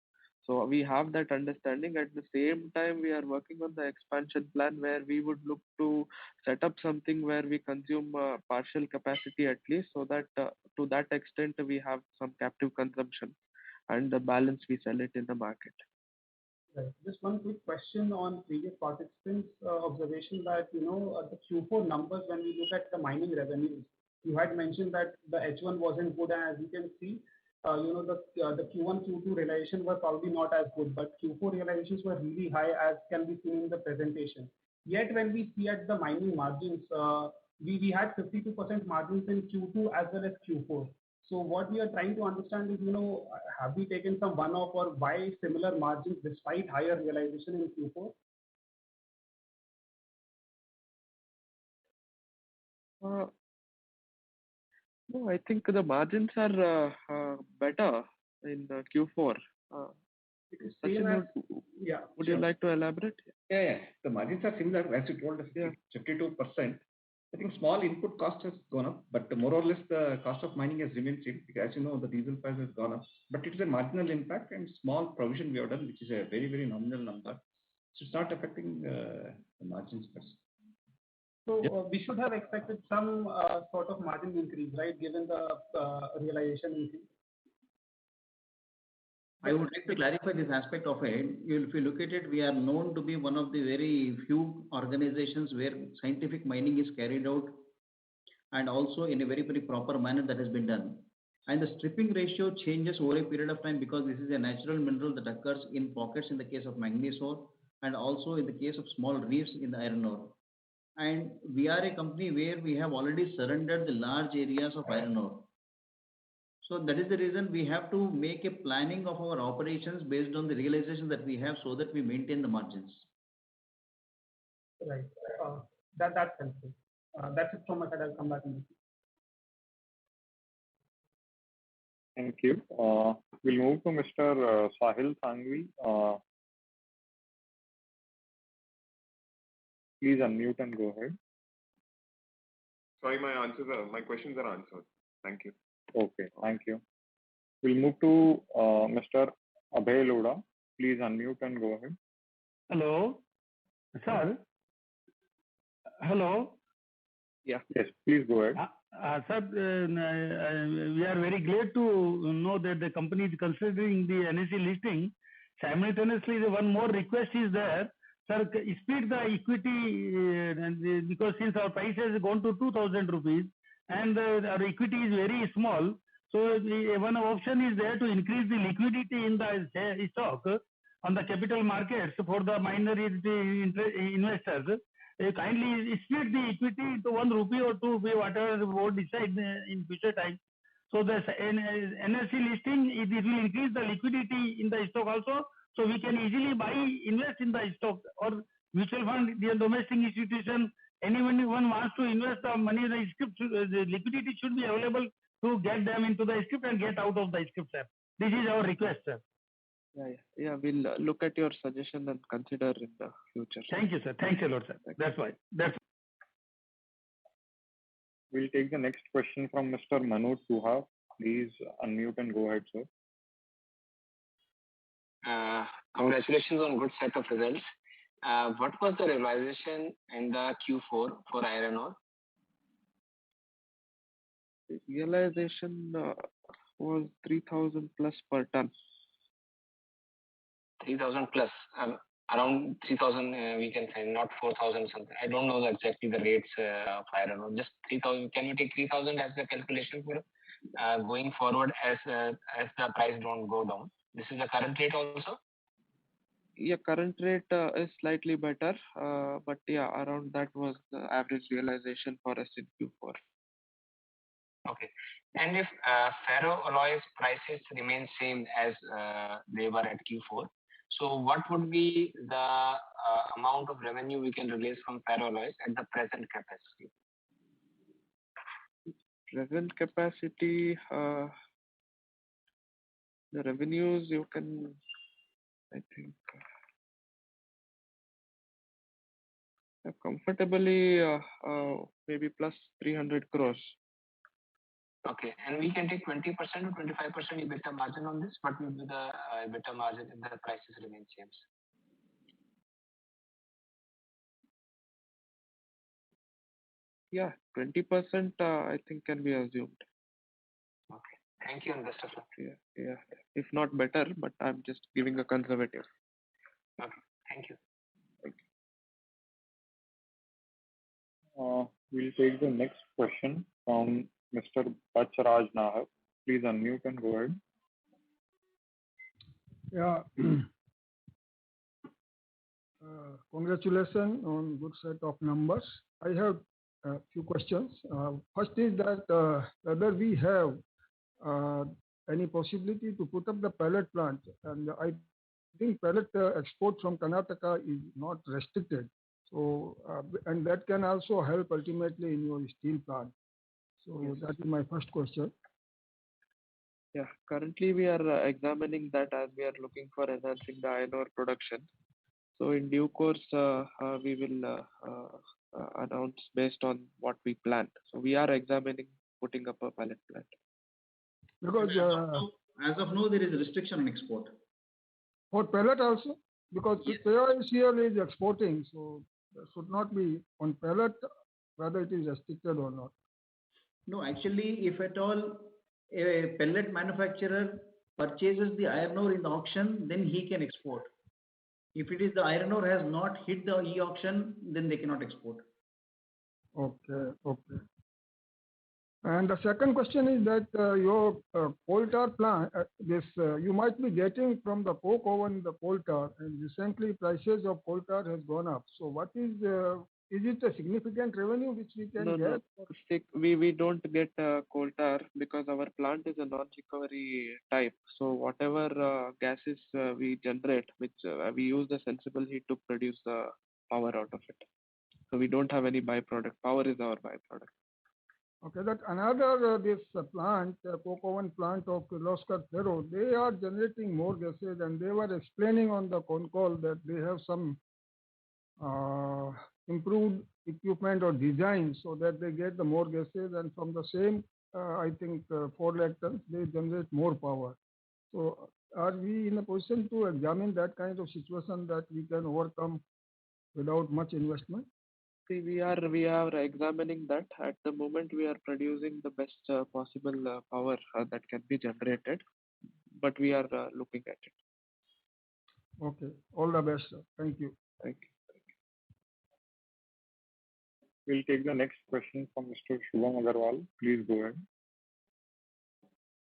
So we have that understanding. At the same time, we are working on the expansion plan where we would look to set up something where we consume partial capacity at least, so that to that extent we have some captive consumption, and the balance we sell it in the market. Right. Just one quick question on previous participants' observation that, the Q4 numbers, when we look at the mining revenues, you had mentioned that the H1 wasn't good, and as you can see, the Q1, Q2 realization were probably not as good, but Q4 realizations were really high, as can be seen in the presentation. Yet when we see at the mining margins, we had 52% margins in Q2 as well as Q4. So what we are trying to understand is, have we taken some one-off, or why similar margins despite higher realization in Q4? No, I think the margins are better in Q4. It is Sachin, same as, would you like to elaborate? Yeah. The margins are similar, as you told us, 52%. I think small input cost has gone up, but more or less the cost of mining has remained same. Because as you know, the diesel price has gone up, but it is a marginal impact and small provision we have done, which is a very, very nominal number. So it's not affecting the margins. So we should have expected some sort of margin increase, right, given the realization increase? I would like to clarify this aspect of it. If you look at it, we are known to be one of the very few organizations where scientific mining is carried out, and also in a very, very proper manner that has been done. And the stripping ratio changes over a period of time, because this is a natural mineral that occurs in pockets in the case of manganese ore, and also in the case of small reefs in the iron ore. And we are a company where we have already surrendered the large areas of iron ore. So that is the reason we have to make a planning of our operations based on the realization that we have, so that we maintain the margins. Right. That's helpful. That's it from my side. I'll come back in the queue. Thank you. We'll move to Mr. Sahil Sangvi. Please unmute and go ahead. Sorry, my questions are answered. Thank you. Okay, thank you. We'll move to Mr. Abhay Lodha. Please unmute and go ahead. Hello, sir. Hello. Yeah. Yes, please go ahead. Sir, we are very glad to know that the company is considering the NSE listing. Simultaneously, one more request is there. Sir, split the equity, because since our price has gone to 2,000 rupees, and our equity is very small, so one option is there to increase the liquidity in the stock on the capital markets for the minority investors. Kindly split the equity to 1 rupee or 2 rupee, whatever the board decide in future time. So the NSE listing, it will increase the liquidity in the stock also, so we can easily invest in the stock, or mutual fund, the domestic institution, anyone wants to invest the money in the script, the liquidity should be available to get them into the script and get out of the script, sir. This is our request, sir. Yeah. We'll look at your suggestion and consider in the future. Thank you, sir. Thanks a lot, sir. That's why. We'll take the next question from Mr. Manoj Suha. Please unmute and go ahead, sir. Congratulations on good set of results. What was the realization in the Q4 for iron ore? The realization was 3,000 plus per ton. 3,000 plus. around 3,000 we can say, not 4,000 something. I don't know exactly the rates of iron ore. Just 3,000. Can you take 3,000 as the calculation for going forward as the price don't go down? This is the current rate also. Yeah, current rate is slightly better, but yeah, around that was the average realization for us in Q4. Okay. And if ferroalloys prices remain same as they were at Q4, so what would be the amount of revenue we can release from ferroalloys at the present capacity? Present capacity, the revenues you can, I think, comfortably maybe plus 300 crores. Okay, and we can take 20% or 25% EBITDA margin on this. What will be the EBITDA margin if the prices remain same? Yeah, 20% I think can be assumed. Okay, thank you and best of luck. Yeah, if not better, but I'm just giving a conservative. Okay, thank you. We'll take the next question from Mr. Bachraj Nahar. Please unmute and go ahead. Yeah. Congratulations on good set of numbers. I have a few questions. First is that whether we have any possibility to put up the pellet plant, and I think pellet export from Karnataka is not restricted. So, and that can also help ultimately in your steel plant. So Yes. that is my first question. Yeah, currently we are examining that as we are looking for enhancing the iron ore production. So in due course, we will announce based on what we planned. So we are examining putting up a pellet plant. Because As of now, there is a restriction on export. for pellet also, because Yes. KICL is exporting, so there should not be on pellet whether it is restricted or not. No, actually, if at all a pellet manufacturer purchases the iron ore in the auction, then he can export. If it is the iron ore has not hit the e-auction, then they cannot export. Okay, okay. And the second question is that your coal tar plant, you might be getting from the coke oven the coal tar, and recently prices of coal tar has gone up. So what is it a significant revenue which we can No, get? we don't get coal tar because our plant is a non-recovery type. So whatever gases we generate, which we use the sensible heat to produce the power out of it. So we don't have any byproduct. Power is our byproduct. Okay, that another this plant, coke oven plant of Kirloskar Ferro, they are generating more gases, and they were explaining on the con call that they have some improved equipment or design so that they get the more gases, and from the same, I think 4 lakh tons, they generate more power. So are we in a position to examine that kind of situation that we can overcome without much investment? See, we are examining that. At the moment, we are producing the best possible power that can be generated, but we are looking at it. Okay, all the best, sir. Thank you. Thank you. We'll take the next question from Mr. Shubham Agarwal. Please go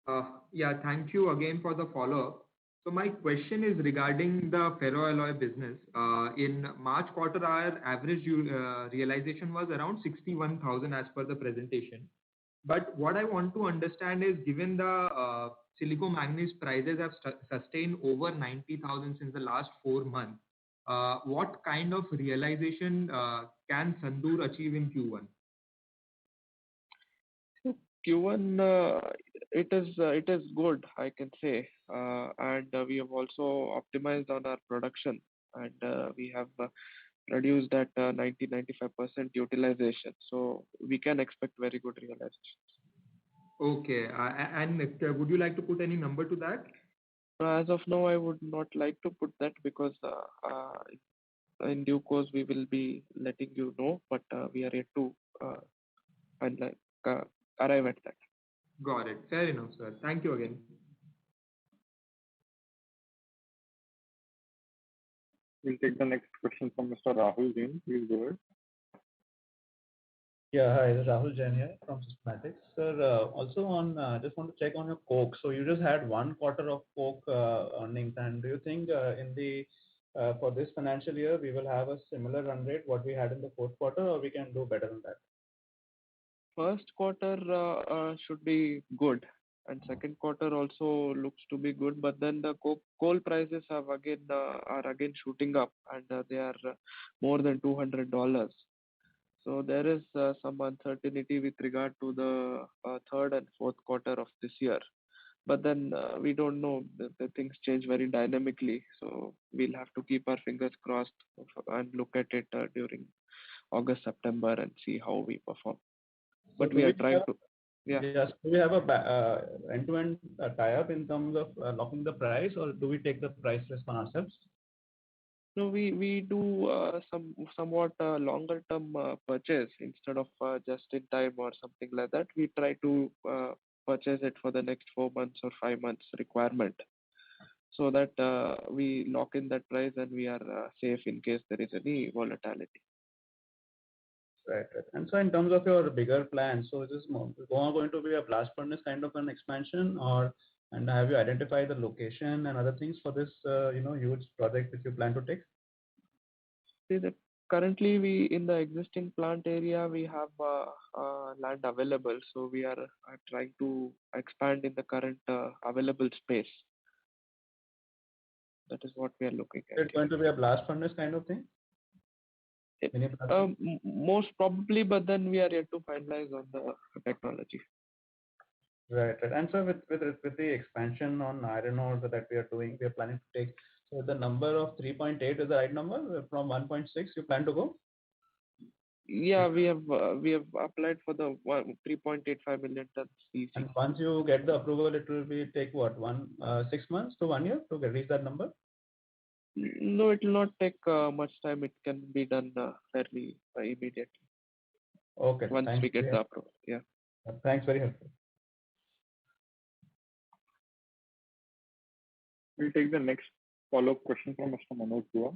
ahead. Yeah, thank you again for the follow-up. So my question is regarding the ferroalloy business. In March quarter, our average realization was around 61,000 as per the presentation. But what I want to understand is, given the silico-manganese prices have sustained over 90,000 since the last 4 months, what kind of realization can Sandur achieve in Q1? Q1, it is good, I can say, and we have also optimized on our production, and we have produced at 90-95% utilization. So we can expect very good realization. Okay, and would you like to put any number to that? As of now, I would not like to put that because in due course we will be letting you know, but we are yet to arrive at that. Got it. Fair enough, sir. Thank you again. We'll take the next question from Mr. Rahul Jain. Please go ahead. Yeah, hi, this is Rahul Jain here from Systematics. Sir, also on, just want to check on your Coke. So you just had 1 quarter of Coke earnings, and do you think in the for this financial year we will have a similar run rate what we had in the fourth quarter, or we can do better than that? First quarter should be good, and second quarter also looks to be good. But then the coal prices have again are again shooting up, and they are more than $200. So there is some uncertainty with regard to the third and fourth quarter of this year. But then we don't know. The things change very dynamically, so we'll have to keep our fingers crossed and look at it during August, September, and see how we perform. But we are trying to. Yeah. Yes. Do we have a end-to-end tie-up in terms of locking the price, or do we take the price risk on ourselves? No, we do somewhat longer term purchase instead of just in time or something like that. We try to purchase it for the next 4 months or 5 months requirement, so that we lock in that price and we are safe in case there is any volatility. Right. And so in terms of your bigger plans, so is this going to be a blast furnace kind of an expansion, and have you identified the location and other things for this huge project which you plan to take? See that currently we in the existing plant area we have land available, so we are trying to expand in the current available space. That is what we are looking at. It's going to be a blast furnace kind of thing? Most probably, but then we are yet to finalize on the technology. Right. And so with the expansion on iron ore that we are doing, we are planning to take. So the number of 3.8 is the right number from 1.6. You plan to go? Yeah, we have applied for the 3.85 million tons CC. And once you get the approval, it will take what 6 months to 1 year to reach that number? No, it will not take much time. It can be done fairly immediately. Okay. Once we get the approval, yeah. Thanks, very helpful. We'll take the next follow-up question from Mr. Manoj Dua.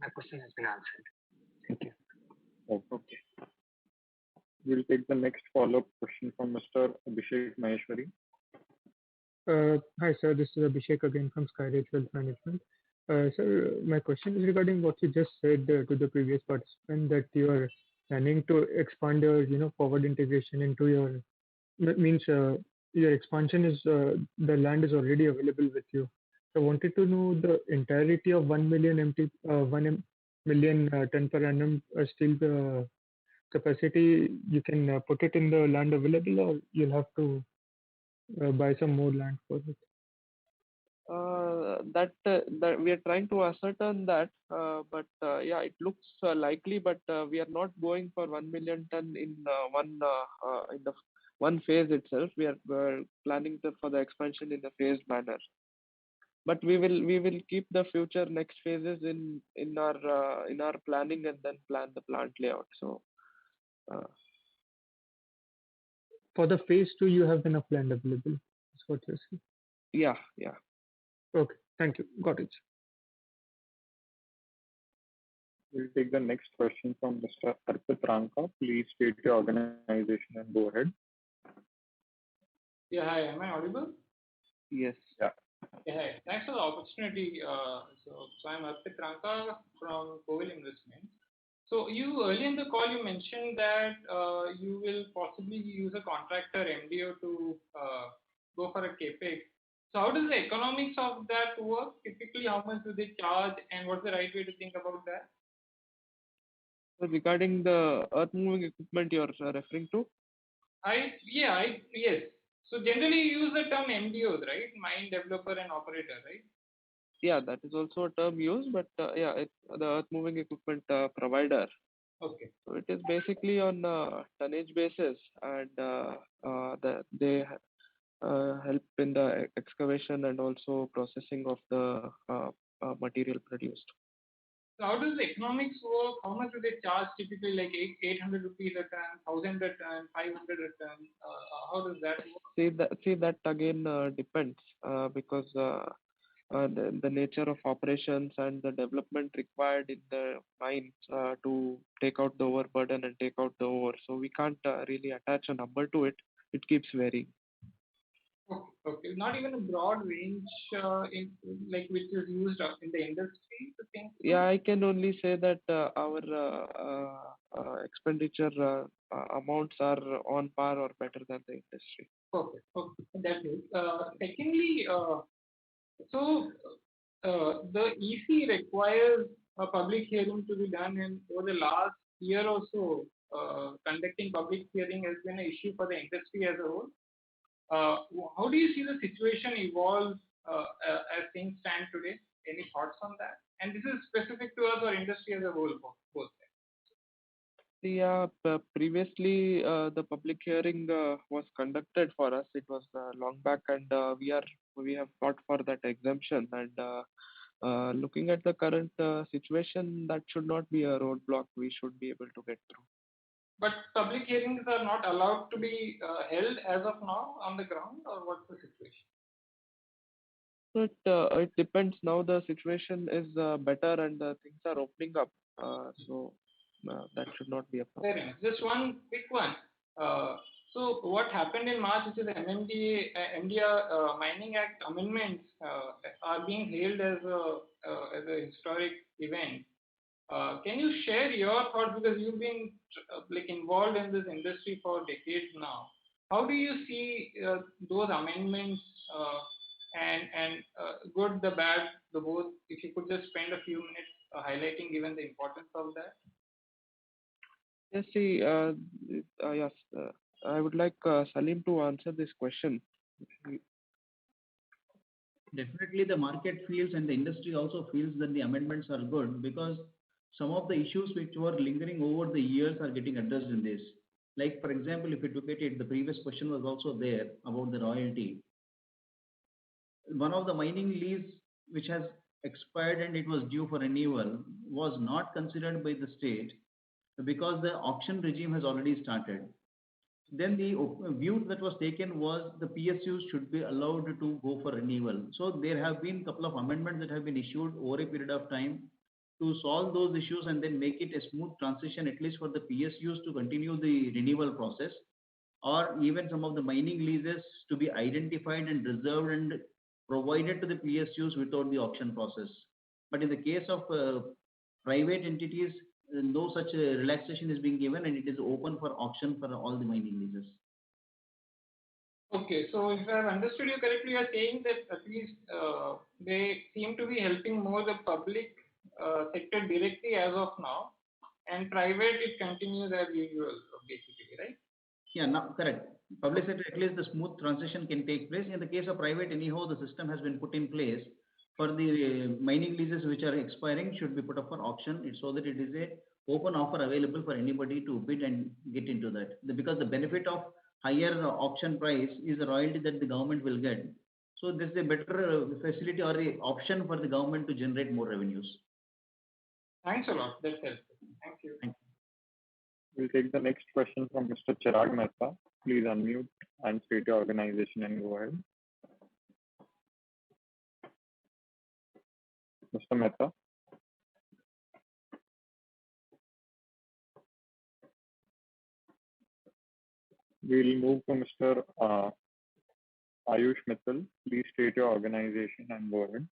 My question has been answered. Thank you. Okay. We'll take the next follow-up question from Mr. Abhishek Maheshwari. Hi, sir. This is Abhishek again from Skyridge Wealth Management. Sir, my question is regarding what you just said to the previous participant, that you are planning to expand your, forward integration into your means your expansion is the land is already available with you. I wanted to know the entirety of 1 million ton per annum steel capacity. You can put it in the land available, or you'll have to buy some more land for it? That we are trying to ascertain that, but yeah, it looks likely. But we are not going for 1 million ton in the one phase itself. We are planning for the expansion in a phased manner. But we will keep the future next phases in our planning, and then plan the plant layout. So. For the phase 2, you have enough land available. That's what you're saying. Yeah. Okay. Thank you. Got it. We'll take the next question from Mr. Arpit Ranka. Please state your organization and go ahead. Yeah, hi. Am I audible? Yes. Yeah. Yeah, hi. Thanks for the opportunity. So I'm Arpit Ranka from Covil Investments. So early in the call you mentioned that you will possibly use a contractor MDO to go for a capex. So how does the economics of that work? Typically, how much do they charge, and what's the right way to think about that? So regarding the earth moving equipment you're referring to? Yes. So generally you use the term MDOs, right? Mine developer and operator, right? Yeah, that is also a term used, but yeah, it's the earth moving equipment provider. Okay. So it is basically on tonnage basis, and they help in the excavation and also processing of the material produced. So how does the economics work? How much do they charge typically, like 800 rupees a ton, 1,000 a ton, 500 a ton? How does that work? See that again depends because the nature of operations and the development required in the mines to take out the overburden and take out the ore. So we can't really attach a number to it. It keeps varying. Okay, okay. Not even a broad range in like which is used in the industry to think through? Yeah, I can only say that our expenditure amounts are on par or better than the industry. Okay, okay. That is. Secondly, so the EC requires a public hearing to be done, and over the last year or so, conducting public hearing has been an issue for the industry as a whole. How do you see the situation evolve as things stand today? Any thoughts on that? And this is specific to us or industry as a whole, both. Yeah, previously the public hearing was conducted for us. It was long back, and we have fought for that exemption. And looking at the current situation, that should not be a roadblock. We should be able to get through. But public hearings are not allowed to be held as of now on the ground, or what's the situation? It depends. Now the situation is better and things are opening up. So that should not be a problem. Fair enough. Just one quick one. So what happened in March, which is the MDR Mining Act amendments, are being hailed as a historic event. Can you share your thoughts, because you've been involved in this industry for decades now? How do you see those amendments and good, the bad, the both? If you could just spend a few minutes highlighting, given the importance of that. Yes, see, yes, I would like Salim to answer this question. Definitely, the market feels and the industry also feels that the amendments are good, because some of the issues which were lingering over the years are getting addressed in this. Like, for example, if you look at it, the previous question was also there about the royalty. One of the mining lease which has expired and it was due for renewal was not considered by the state because the auction regime has already started. Then the view that was taken was the PSUs should be allowed to go for renewal. So there have been a couple of amendments that have been issued over a period of time to solve those issues and then make it a smooth transition, at least for the PSUs to continue the renewal process, or even some of the mining leases to be identified and reserved and provided to the PSUs without the auction process. But in the case of private entities, no such relaxation is being given, and it is open for auction for all the mining leases. Okay, so if I've understood you correctly, you're saying that at least they seem to be helping more the public sector directly as of now, and private it continues as usual, basically, right? Yeah, no, correct. Public sector, at least the smooth transition can take place. In the case of private, anyhow, the system has been put in place for the mining leases which are expiring should be put up for auction, so that it is a open offer available for anybody to bid and get into that. Because the benefit of higher auction price is the royalty that the government will get. So this is a better facility or a option for the government to generate more revenues. Thanks a lot. That's helpful. Thank you. Thank you. We'll take the next question from Mr. Chirag Mehta. Please unmute and state your organization and go ahead. Mr. Mehta. We'll move to Mr. Ayush Mittal. Please state your organization and go ahead.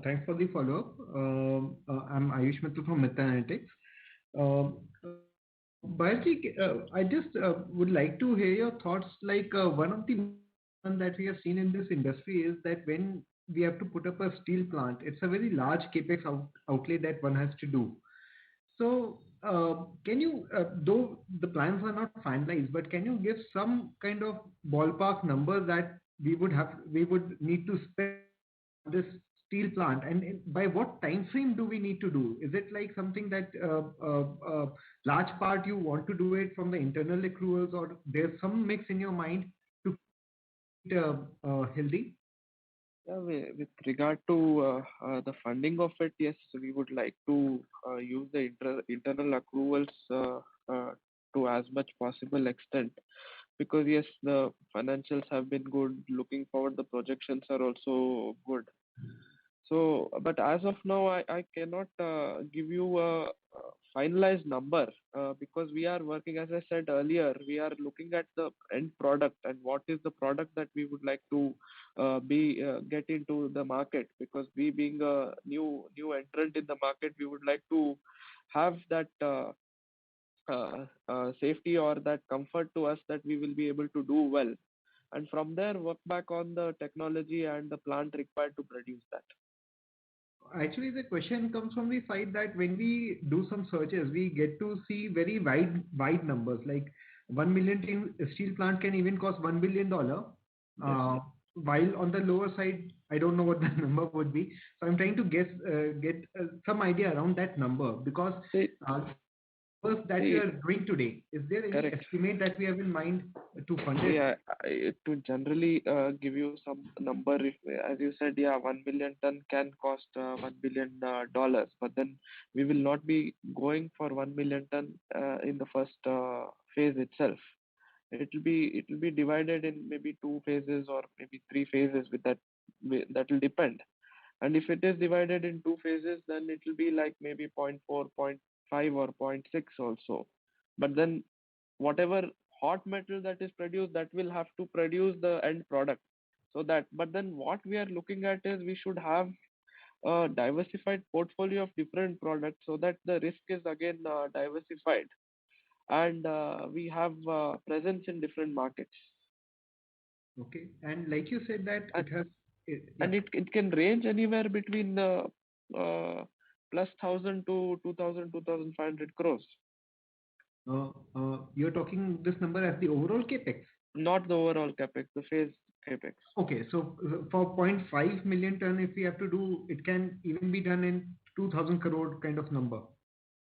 Thanks for the follow-up. I'm Ayush Mittal from Mithya Analytics. Balaji, I just would like to hear your thoughts. Like one of the that we have seen in this industry is that when we have to put up a steel plant, it's a very large capex outlay that one has to do. So can you, though the plans are not finalized, but can you give some kind of ballpark number that we would need to spend this steel plant, and by what time frame do we need to do? Is it like something that large part you want to do it from the internal accruals, or there's some mix in your mind to keep it healthy? Yeah, with regard to the funding of it, yes, we would like to use the internal accruals to as much possible extent. because yes, the financials have been good. Looking forward, the projections are also good. So, but as of now, I cannot give you a finalized number because we are working, as I said earlier, we are looking at the end product and what is the product that we would like to get into the market. Because we being a new entrant in the market, we would like to have that safety or that comfort to us that we will be able to do well, and from there work back on the technology and the plant required to produce that. Actually, the question comes from the side that when we do some searches, we get to see very wide numbers. Like 1 million steel plant can even cost $1 billion. While on the lower side, I don't know what the number would be. So I'm trying to get some idea around that number, because that you are doing today, is there any estimate that we have in mind to fund it? Yeah, to generally give you some number, as you said, yeah, 1 million ton can cost $1 billion, but then we will not be going for 1 million ton in the first phase itself. It will be divided in maybe 2 phases or maybe 3 phases. With that will depend. And if it is divided in 2 phases, then it will be like maybe 0.4, 0.5 or 0.6 also. But then whatever hot metal that is produced, that will have to produce the end product. But then what we are looking at is we should have a diversified portfolio of different products so that the risk is again diversified, and we have presence in different markets. Okay, and like you said that it has, and it can range anywhere between plus 1,000 to 2,000, 2,500 crores. You're talking this number as the overall capex? Not the overall capex, the phase capex. Okay, so for 0.5 million ton, if we have to do, it can even be done in 2,000 crore kind of number.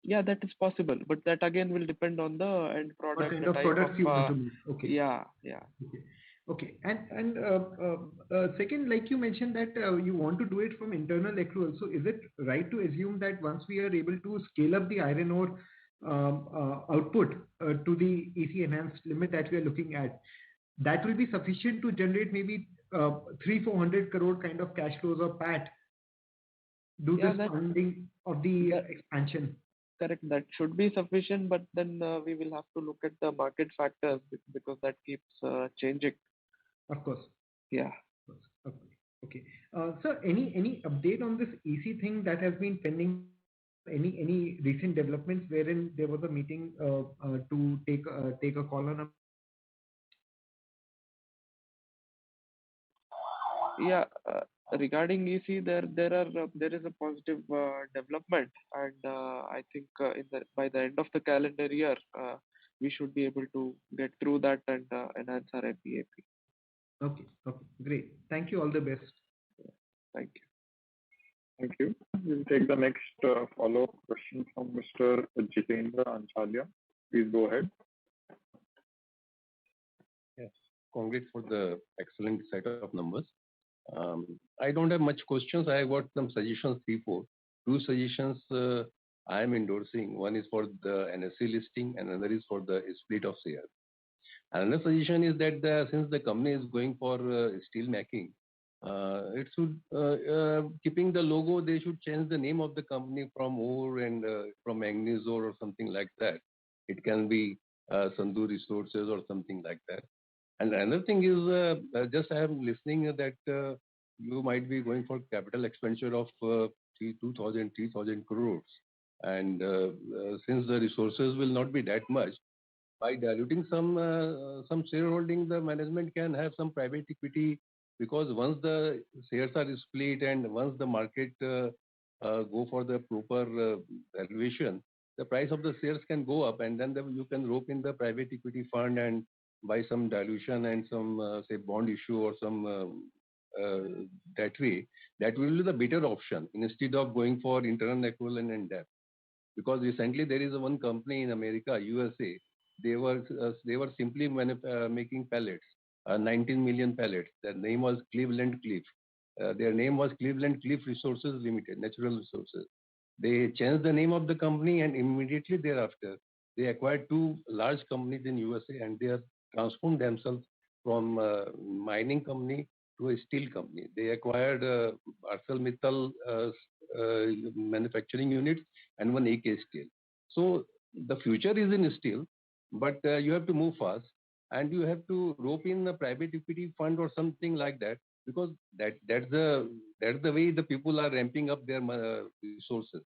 Yeah, that is possible, but that again will depend on the end product. What kind of product you want to make? Okay. Yeah. Okay. And second, like you mentioned that you want to do it from internal accrual. So is it right to assume that once we are able to scale up the iron ore output to the EC enhanced limit that we are looking at, that will be sufficient to generate maybe 300-400 crore kind of cash flows or PAT? Do this funding of the expansion? Correct, that should be sufficient, but then we will have to look at the market factors because that keeps changing. Of course. Yeah. Okay. Sir, any update on this EC thing that has been pending? Any recent developments wherein there was a meeting to take a call on? Yeah. Regarding EC, there is a positive development, and I think by the end of the calendar year, we should be able to get through that and enhance our MPAP. Okay, great. Thank you. All the best. Thank you. Thank you. We'll take the next follow-up question from Mr. Jitendra Anchalia. Please go ahead. Yes, congrats for the excellent set of numbers. I don't have much questions. I got some suggestions, 3-4. 2 suggestions I am endorsing. One is for the NSE listing and another is for the split of shares. Another suggestion is that since the company is going for steel making, it should, keeping the logo, they should change the name of the company from ore and from manganese ore or something like that. It can be Sandhur Resources or something like that. And another thing is, just I am listening that you might be going for capital expenditure of 2,000 crores. And since the resources will not be that much, by diluting some shareholding, the management can have some private equity, because once the shares are split and once the market go for the proper valuation, the price of the shares can go up, and then you can rope in the private equity fund and buy some dilution and some say bond issue or some that way. That will be the better option instead of going for internal accrual and debt. Because recently there is one company in America, USA, they were simply making pellets, 19 million pellets. Their name was Cleveland Cliff. Their name was Cleveland Cliff Resources Limited, Natural Resources. They changed the name of the company, and immediately thereafter they acquired 2 large companies in USA, and they are transformed themselves from mining company to a steel company. They acquired ArcelorMittal manufacturing unit and one AK Steel. So the future is in steel, but you have to move fast and you have to rope in a private equity fund or something like that, because that's the way the people are ramping up their resources.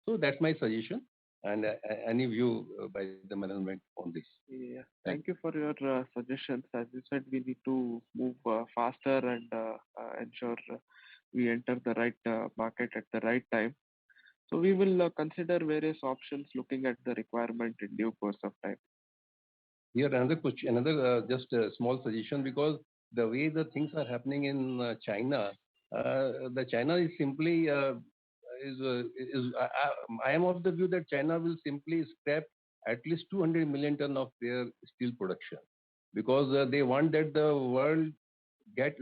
So that's my suggestion, and any view by the management on this. Yeah, thank you for your suggestions. As you said, we need to move faster and ensure we enter the right market at the right time. So we will consider various options looking at the requirement in due course of time. Here another question, another just a small suggestion, because the way the things are happening in China, the China is simply I am of the view that China will simply scrap at least 200 million ton of their steel production, because they want that the world there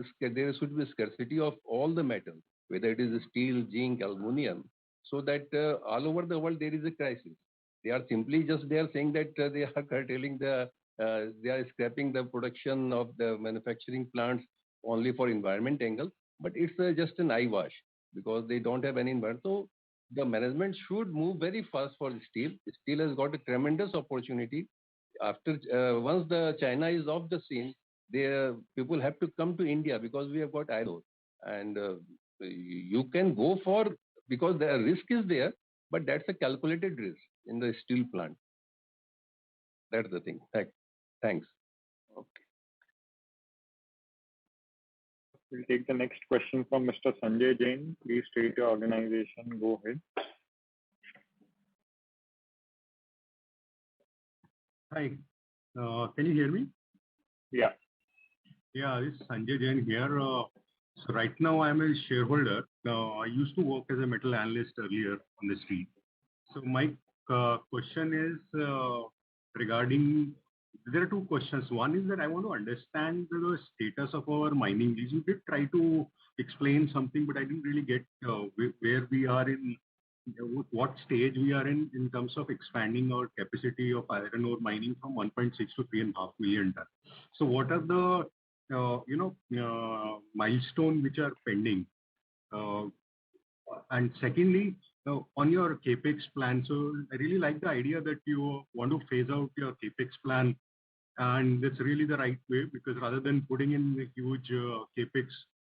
should be scarcity of all the metals, whether it is steel, zinc, aluminum, so that all over the world there is a crisis. They are simply just they are saying that they are curtailing they are scrapping the production of the manufacturing plants only for environment angle, but it's just an eyewash because they don't have any environment. So the management should move very fast for steel. Steel has got a tremendous opportunity. After once the China is off the scene, people have to come to India because we have got iron ore, and you can go for, because the risk is there, but that's a calculated risk in the steel plant. That's the thing. Thanks. Okay. We'll take the next question from Mr. Sanjay Jain. Please state your organization. Go ahead. Hi. Can you hear me? Yeah. Yeah, this is Sanjay Jain here. So right now I'm a shareholder. I used to work as a metal analyst earlier on the street. So my question is regarding, there are two questions. One is that I want to understand the status of our mining lease. You did try to explain something, but I didn't really get where we are in, what stage we are in terms of expanding our capacity of iron ore mining from 1.6 to 3.5 million tons. So what are the milestone which are pending? And secondly, on your capex plan, so I really like the idea that you want to phase out your capex plan, and that's really the right way, because rather than putting in a huge capex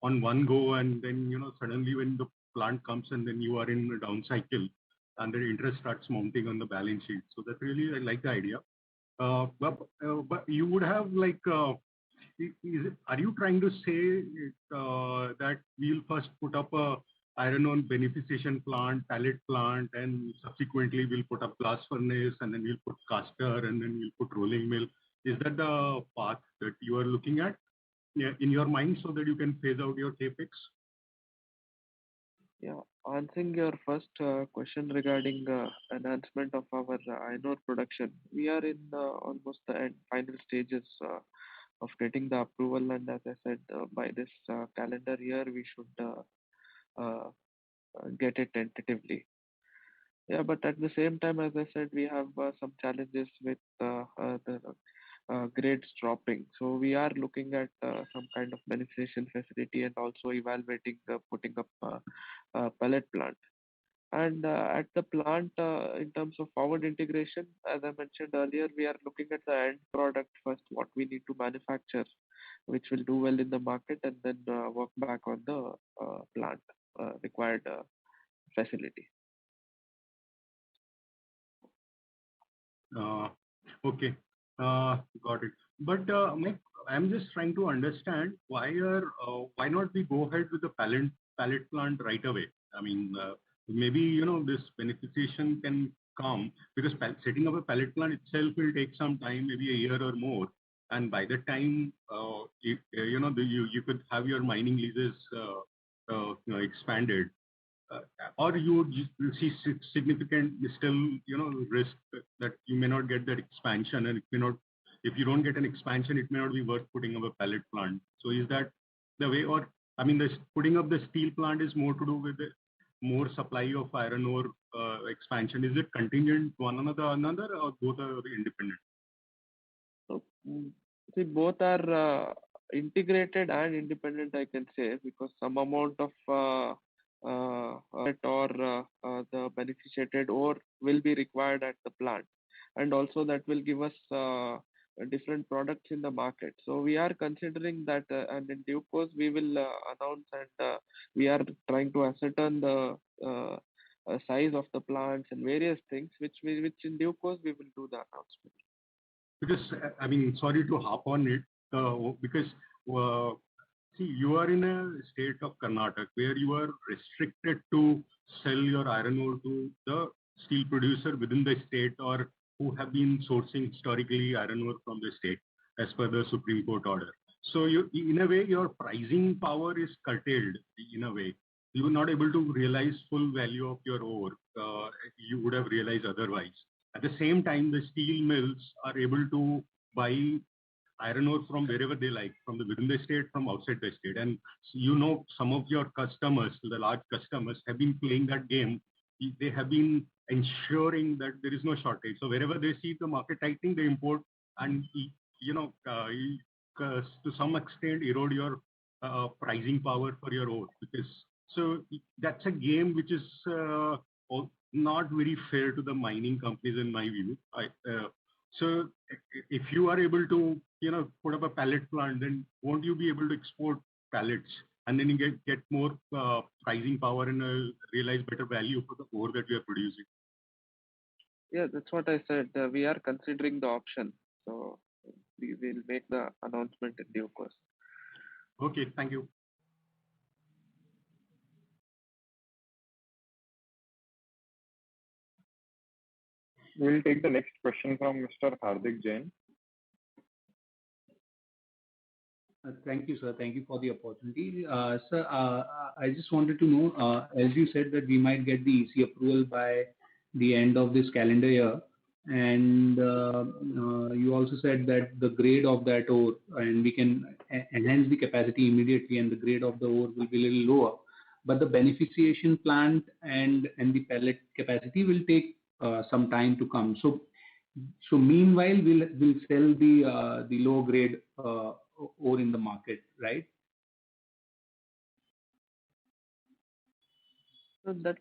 on one go and then suddenly when the plant comes and then you are in a down cycle and the interest starts mounting on the balance sheet. So that really I like the idea. But you would have like. Are you trying to say that we'll first put up a iron ore beneficiation plant, pellet plant, and subsequently we'll put up blast furnace, and then we'll put caster, and then we'll put rolling mill? Is that the path that you are looking at in your mind, so that you can phase out your capex? Yeah, answering your first question regarding enhancement of our iron ore production, we are in almost the final stages of getting the approval, and as I said, by this calendar year we should get it tentatively. Yeah, but at the same time, as I said, we have some challenges with the grades dropping. So we are looking at some kind of beneficiation facility and also evaluating putting up a pellet plant. And at the plant, in terms of forward integration, as I mentioned earlier, we are looking at the end product first, what we need to manufacture, which will do well in the market, and then work back on the plant required facility. Okay, got it. But I'm just trying to understand why not we go ahead with the pellet plant right away? I mean, maybe this beneficiation can come, because setting up a pellet plant itself will take some time, maybe a year or more, and by the time you could have your mining leases expanded, or you would see significant still risk that you may not get that expansion, and it may not, if you don't get an expansion, it may not be worth putting up a pellet plant. So is that the way? Or I mean, putting up the steel plant is more to do with more supply of iron ore expansion. Is it contingent one another, or both are independent? So See, both are integrated and independent, I can say, because some amount of the beneficiated ore will be required at the plant, and also that will give us different products in the market. So we are considering that, and in due course we will announce, and we are trying to ascertain the size of the plants and various things, which in due course we will do the announcement. Because, I mean, sorry to harp on it, because see, you are in a state of Karnataka where you are restricted to sell your iron ore to the steel producer within the state or who have been sourcing historically iron ore from the state as per the Supreme Court order. So you, in a way, your pricing power is curtailed in a way. You are not able to realize full value of your ore. You would have realized otherwise. At the same time, the steel mills are able to buy iron ore from wherever they like, from within the state, from outside the state. And you know, some of your customers, the large customers, have been playing that game. They have been ensuring that there is no shortage. So wherever they see the market tightening, they import and, you know, to some extent erode your pricing power for your ore. Because so that's a game which is not very fair to the mining companies in my view. So if you are able to, you know, put up a pellet plant, then won't you be able to export pellets and then you get more pricing power and realize better value for the ore that you are producing? Yeah, that's what I said. We are considering the option. So we will make the announcement in due course. Okay, thank you. We'll take the next question from Mr. Hardik Jain. Thank you, sir. Thank you for the opportunity. Sir, I just wanted to know, as you said that we might get the EC approval by the end of this calendar year, and you also said that the grade of that ore, and we can enhance the capacity immediately, and the grade of the ore will be a little lower. But the beneficiation plant and the pellet capacity will take some time to come. So meanwhile, we'll sell the low grade ore in the market, right? So that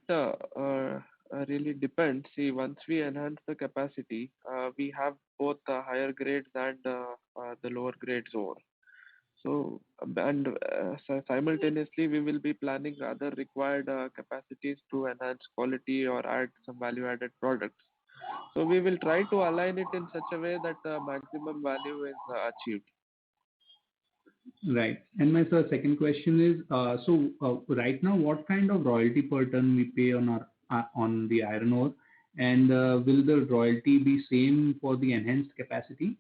really depends. See, once we enhance the capacity, we have both the higher grades and the lower grades ore. So, and simultaneously, we will be planning other required capacities to enhance quality or add some value-added products. So we will try to align it in such a way that the maximum value is achieved. Right. And my second question is, right now, what kind of royalty per ton we pay on the iron ore, and will the royalty be same for the enhanced capacity?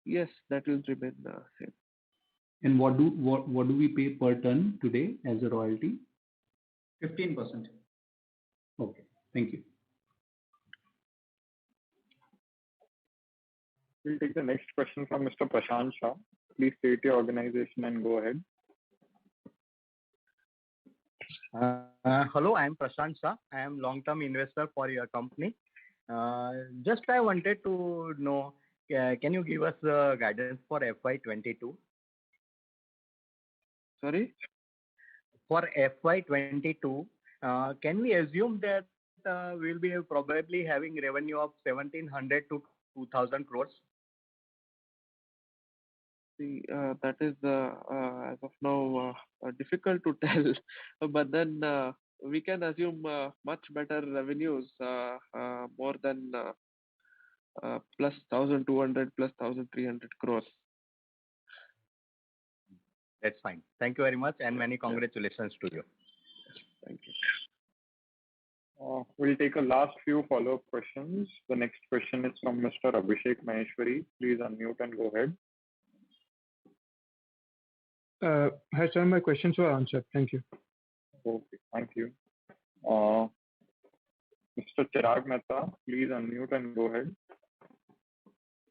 Yes, that will remain the same. And what do we pay per ton today as a royalty? 15%. Okay, thank you. We'll take the next question from Mr. Prashant Shah. Please state your organization and go ahead. Hello, I am Prashant Shah. I am long-term investor for your company. Just I wanted to know, can you give us guidance for FY22? Sorry? For FY22, can we assume that we'll be probably having revenue of 1,700 to 2,000 crores? See, that is as of now difficult to tell, but then we can assume much better revenues, more than plus 1,200 plus 1,300 crores. That's fine. Thank you very much, and many congratulations to you. Thank you. We'll take a last few follow-up questions. The next question is from Mr. Abhishek Maheshwari. Please unmute and go ahead. Hi, sir. My questions were answered. Thank you. Okay, thank you. Mr. Chirag Mehta, please unmute and go ahead.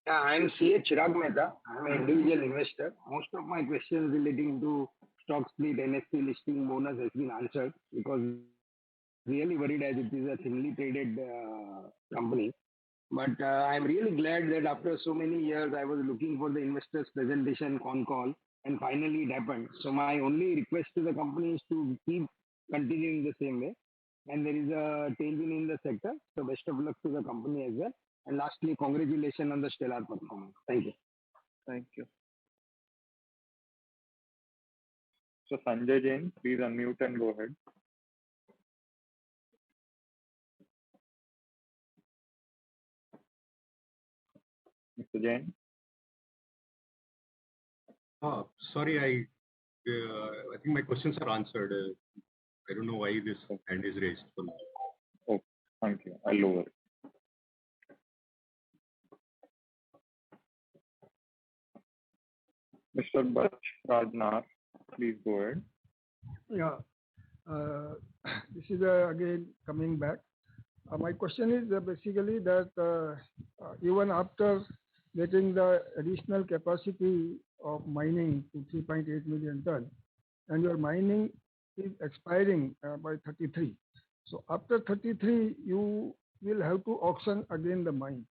Yeah, I am CA Chirag Mehta. I am an individual investor. Most of my questions relating to stock split, NSE listing bonus has been answered, because really worried as it is a thinly traded company. But I'm really glad that after so many years, I was looking for the investors presentation con call, and finally it happened. So my only request to the company is to keep continuing the same way. And there is a tailwind in the sector. So best of luck to the company as well. And lastly, congratulations on the stellar performance. Thank you. Thank you. So Sanjay Jain, please unmute and go ahead. Mr. Jain. Sorry, I think my questions are answered. I don't know why this hand is raised. Oh, thank you. I'll lower it. Mr. Bach Rajnar, please go ahead. Yeah, this is again coming back. My question is basically that even after getting the additional capacity of mining to 3.8 million ton, and your mining is expiring by 33. So after 33, you will have to auction again the mine.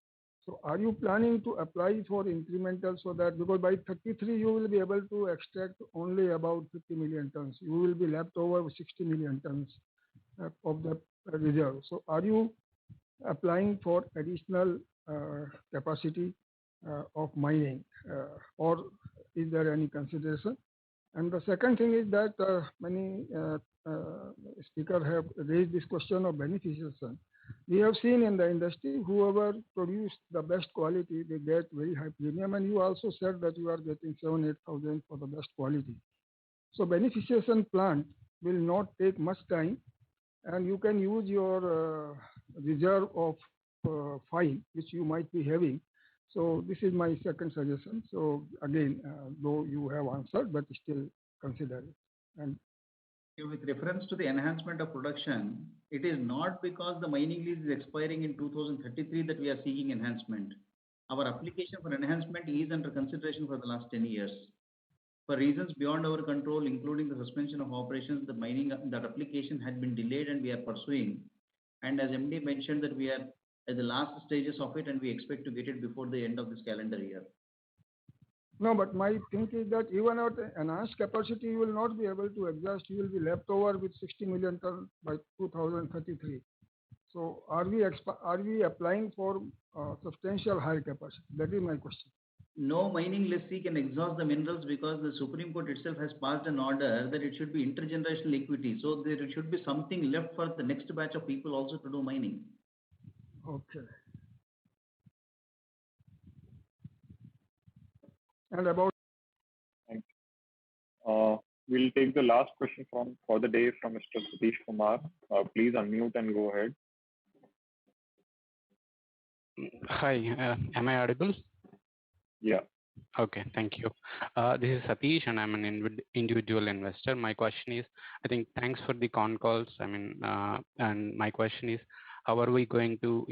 So are you planning to apply for incremental so that, because by 33 you will be able to extract only about 50 million tons. You will be left over with 60 million tons of the reserve. So are you applying for additional capacity of mining or is there any consideration? And the second thing is that many speakers have raised this question of beneficiation. We have seen in the industry, whoever produced the best quality, they get very high premium. And you also said that you are getting 7,000-8,000 for the best quality. So beneficiation plant will not take much time, and you can use your reserve of fine, which you might be having. So this is my second suggestion. So again, though you have answered, but still consider it. And with reference to the enhancement of production, it is not because the mining lease is expiring in 2033 that we are seeking enhancement. Our application for enhancement is under consideration for the last 10 years. For reasons beyond our control, including the suspension of operations, that application had been delayed and we are pursuing. And as MD mentioned, that we are at the last stages of it and we expect to get it before the end of this calendar year. No, but my thinking is that even at enhanced capacity, you will not be able to exhaust. You will be left over with 60 million ton by 2033. So are we applying for substantial higher capacity? That is my question. No mining lessee can exhaust the minerals because the Supreme Court itself has passed an order that it should be intergenerational equity. So there should be something left for the next batch of people also to do mining. Okay. And about we'll take the last question for the day from Mr. Satish Kumar. Please unmute and go ahead. Hi, am I audible? Yeah. Okay, thank you. This is Satish and I'm an individual investor. My question is, I think thanks for the con calls. And my question is, how are we going to,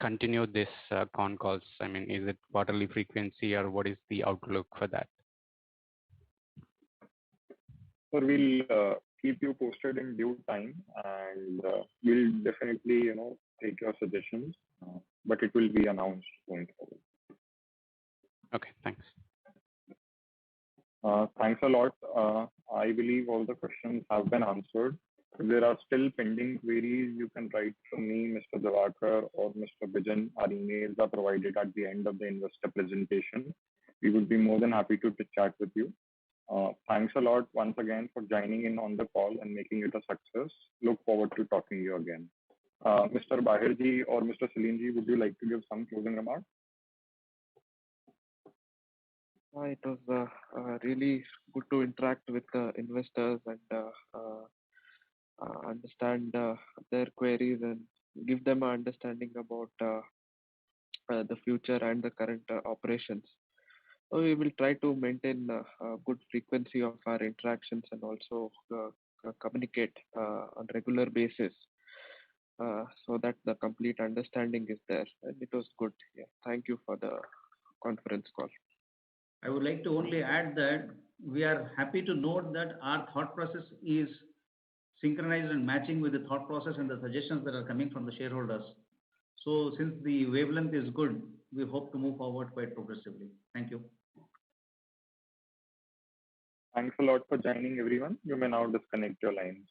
continue this con calls? Is it quarterly frequency or what is the outlook for that? So we'll keep you posted in due time, and we'll definitely, take your suggestions, but it will be announced going forward. Okay, thanks. Thanks a lot. I believe all the questions have been answered. If there are still pending queries, you can write to me, Mr. Javakar, or Mr. Bijan. Our emails are provided at the end of the investor presentation. We would be more than happy to chat with you. Thanks a lot once again for joining in on the call and making it a success. Look forward to talking to you again. Mr. Bahirji or Mr. Salimji, would you like to give some closing remarks? It was really good to interact with the investors and understand their queries and give them an understanding about the future and the current operations. We will try to maintain a good frequency of our interactions and also communicate on regular basis so that the complete understanding is there. And it was good. Yeah. Thank you for the conference call. I would like to only add that we are happy to note that our thought process is synchronized and matching with the thought process and the suggestions that are coming from the shareholders. So since the wavelength is good, we hope to move forward quite progressively. Thank you. Thanks a lot for joining, everyone. You may now disconnect your lines.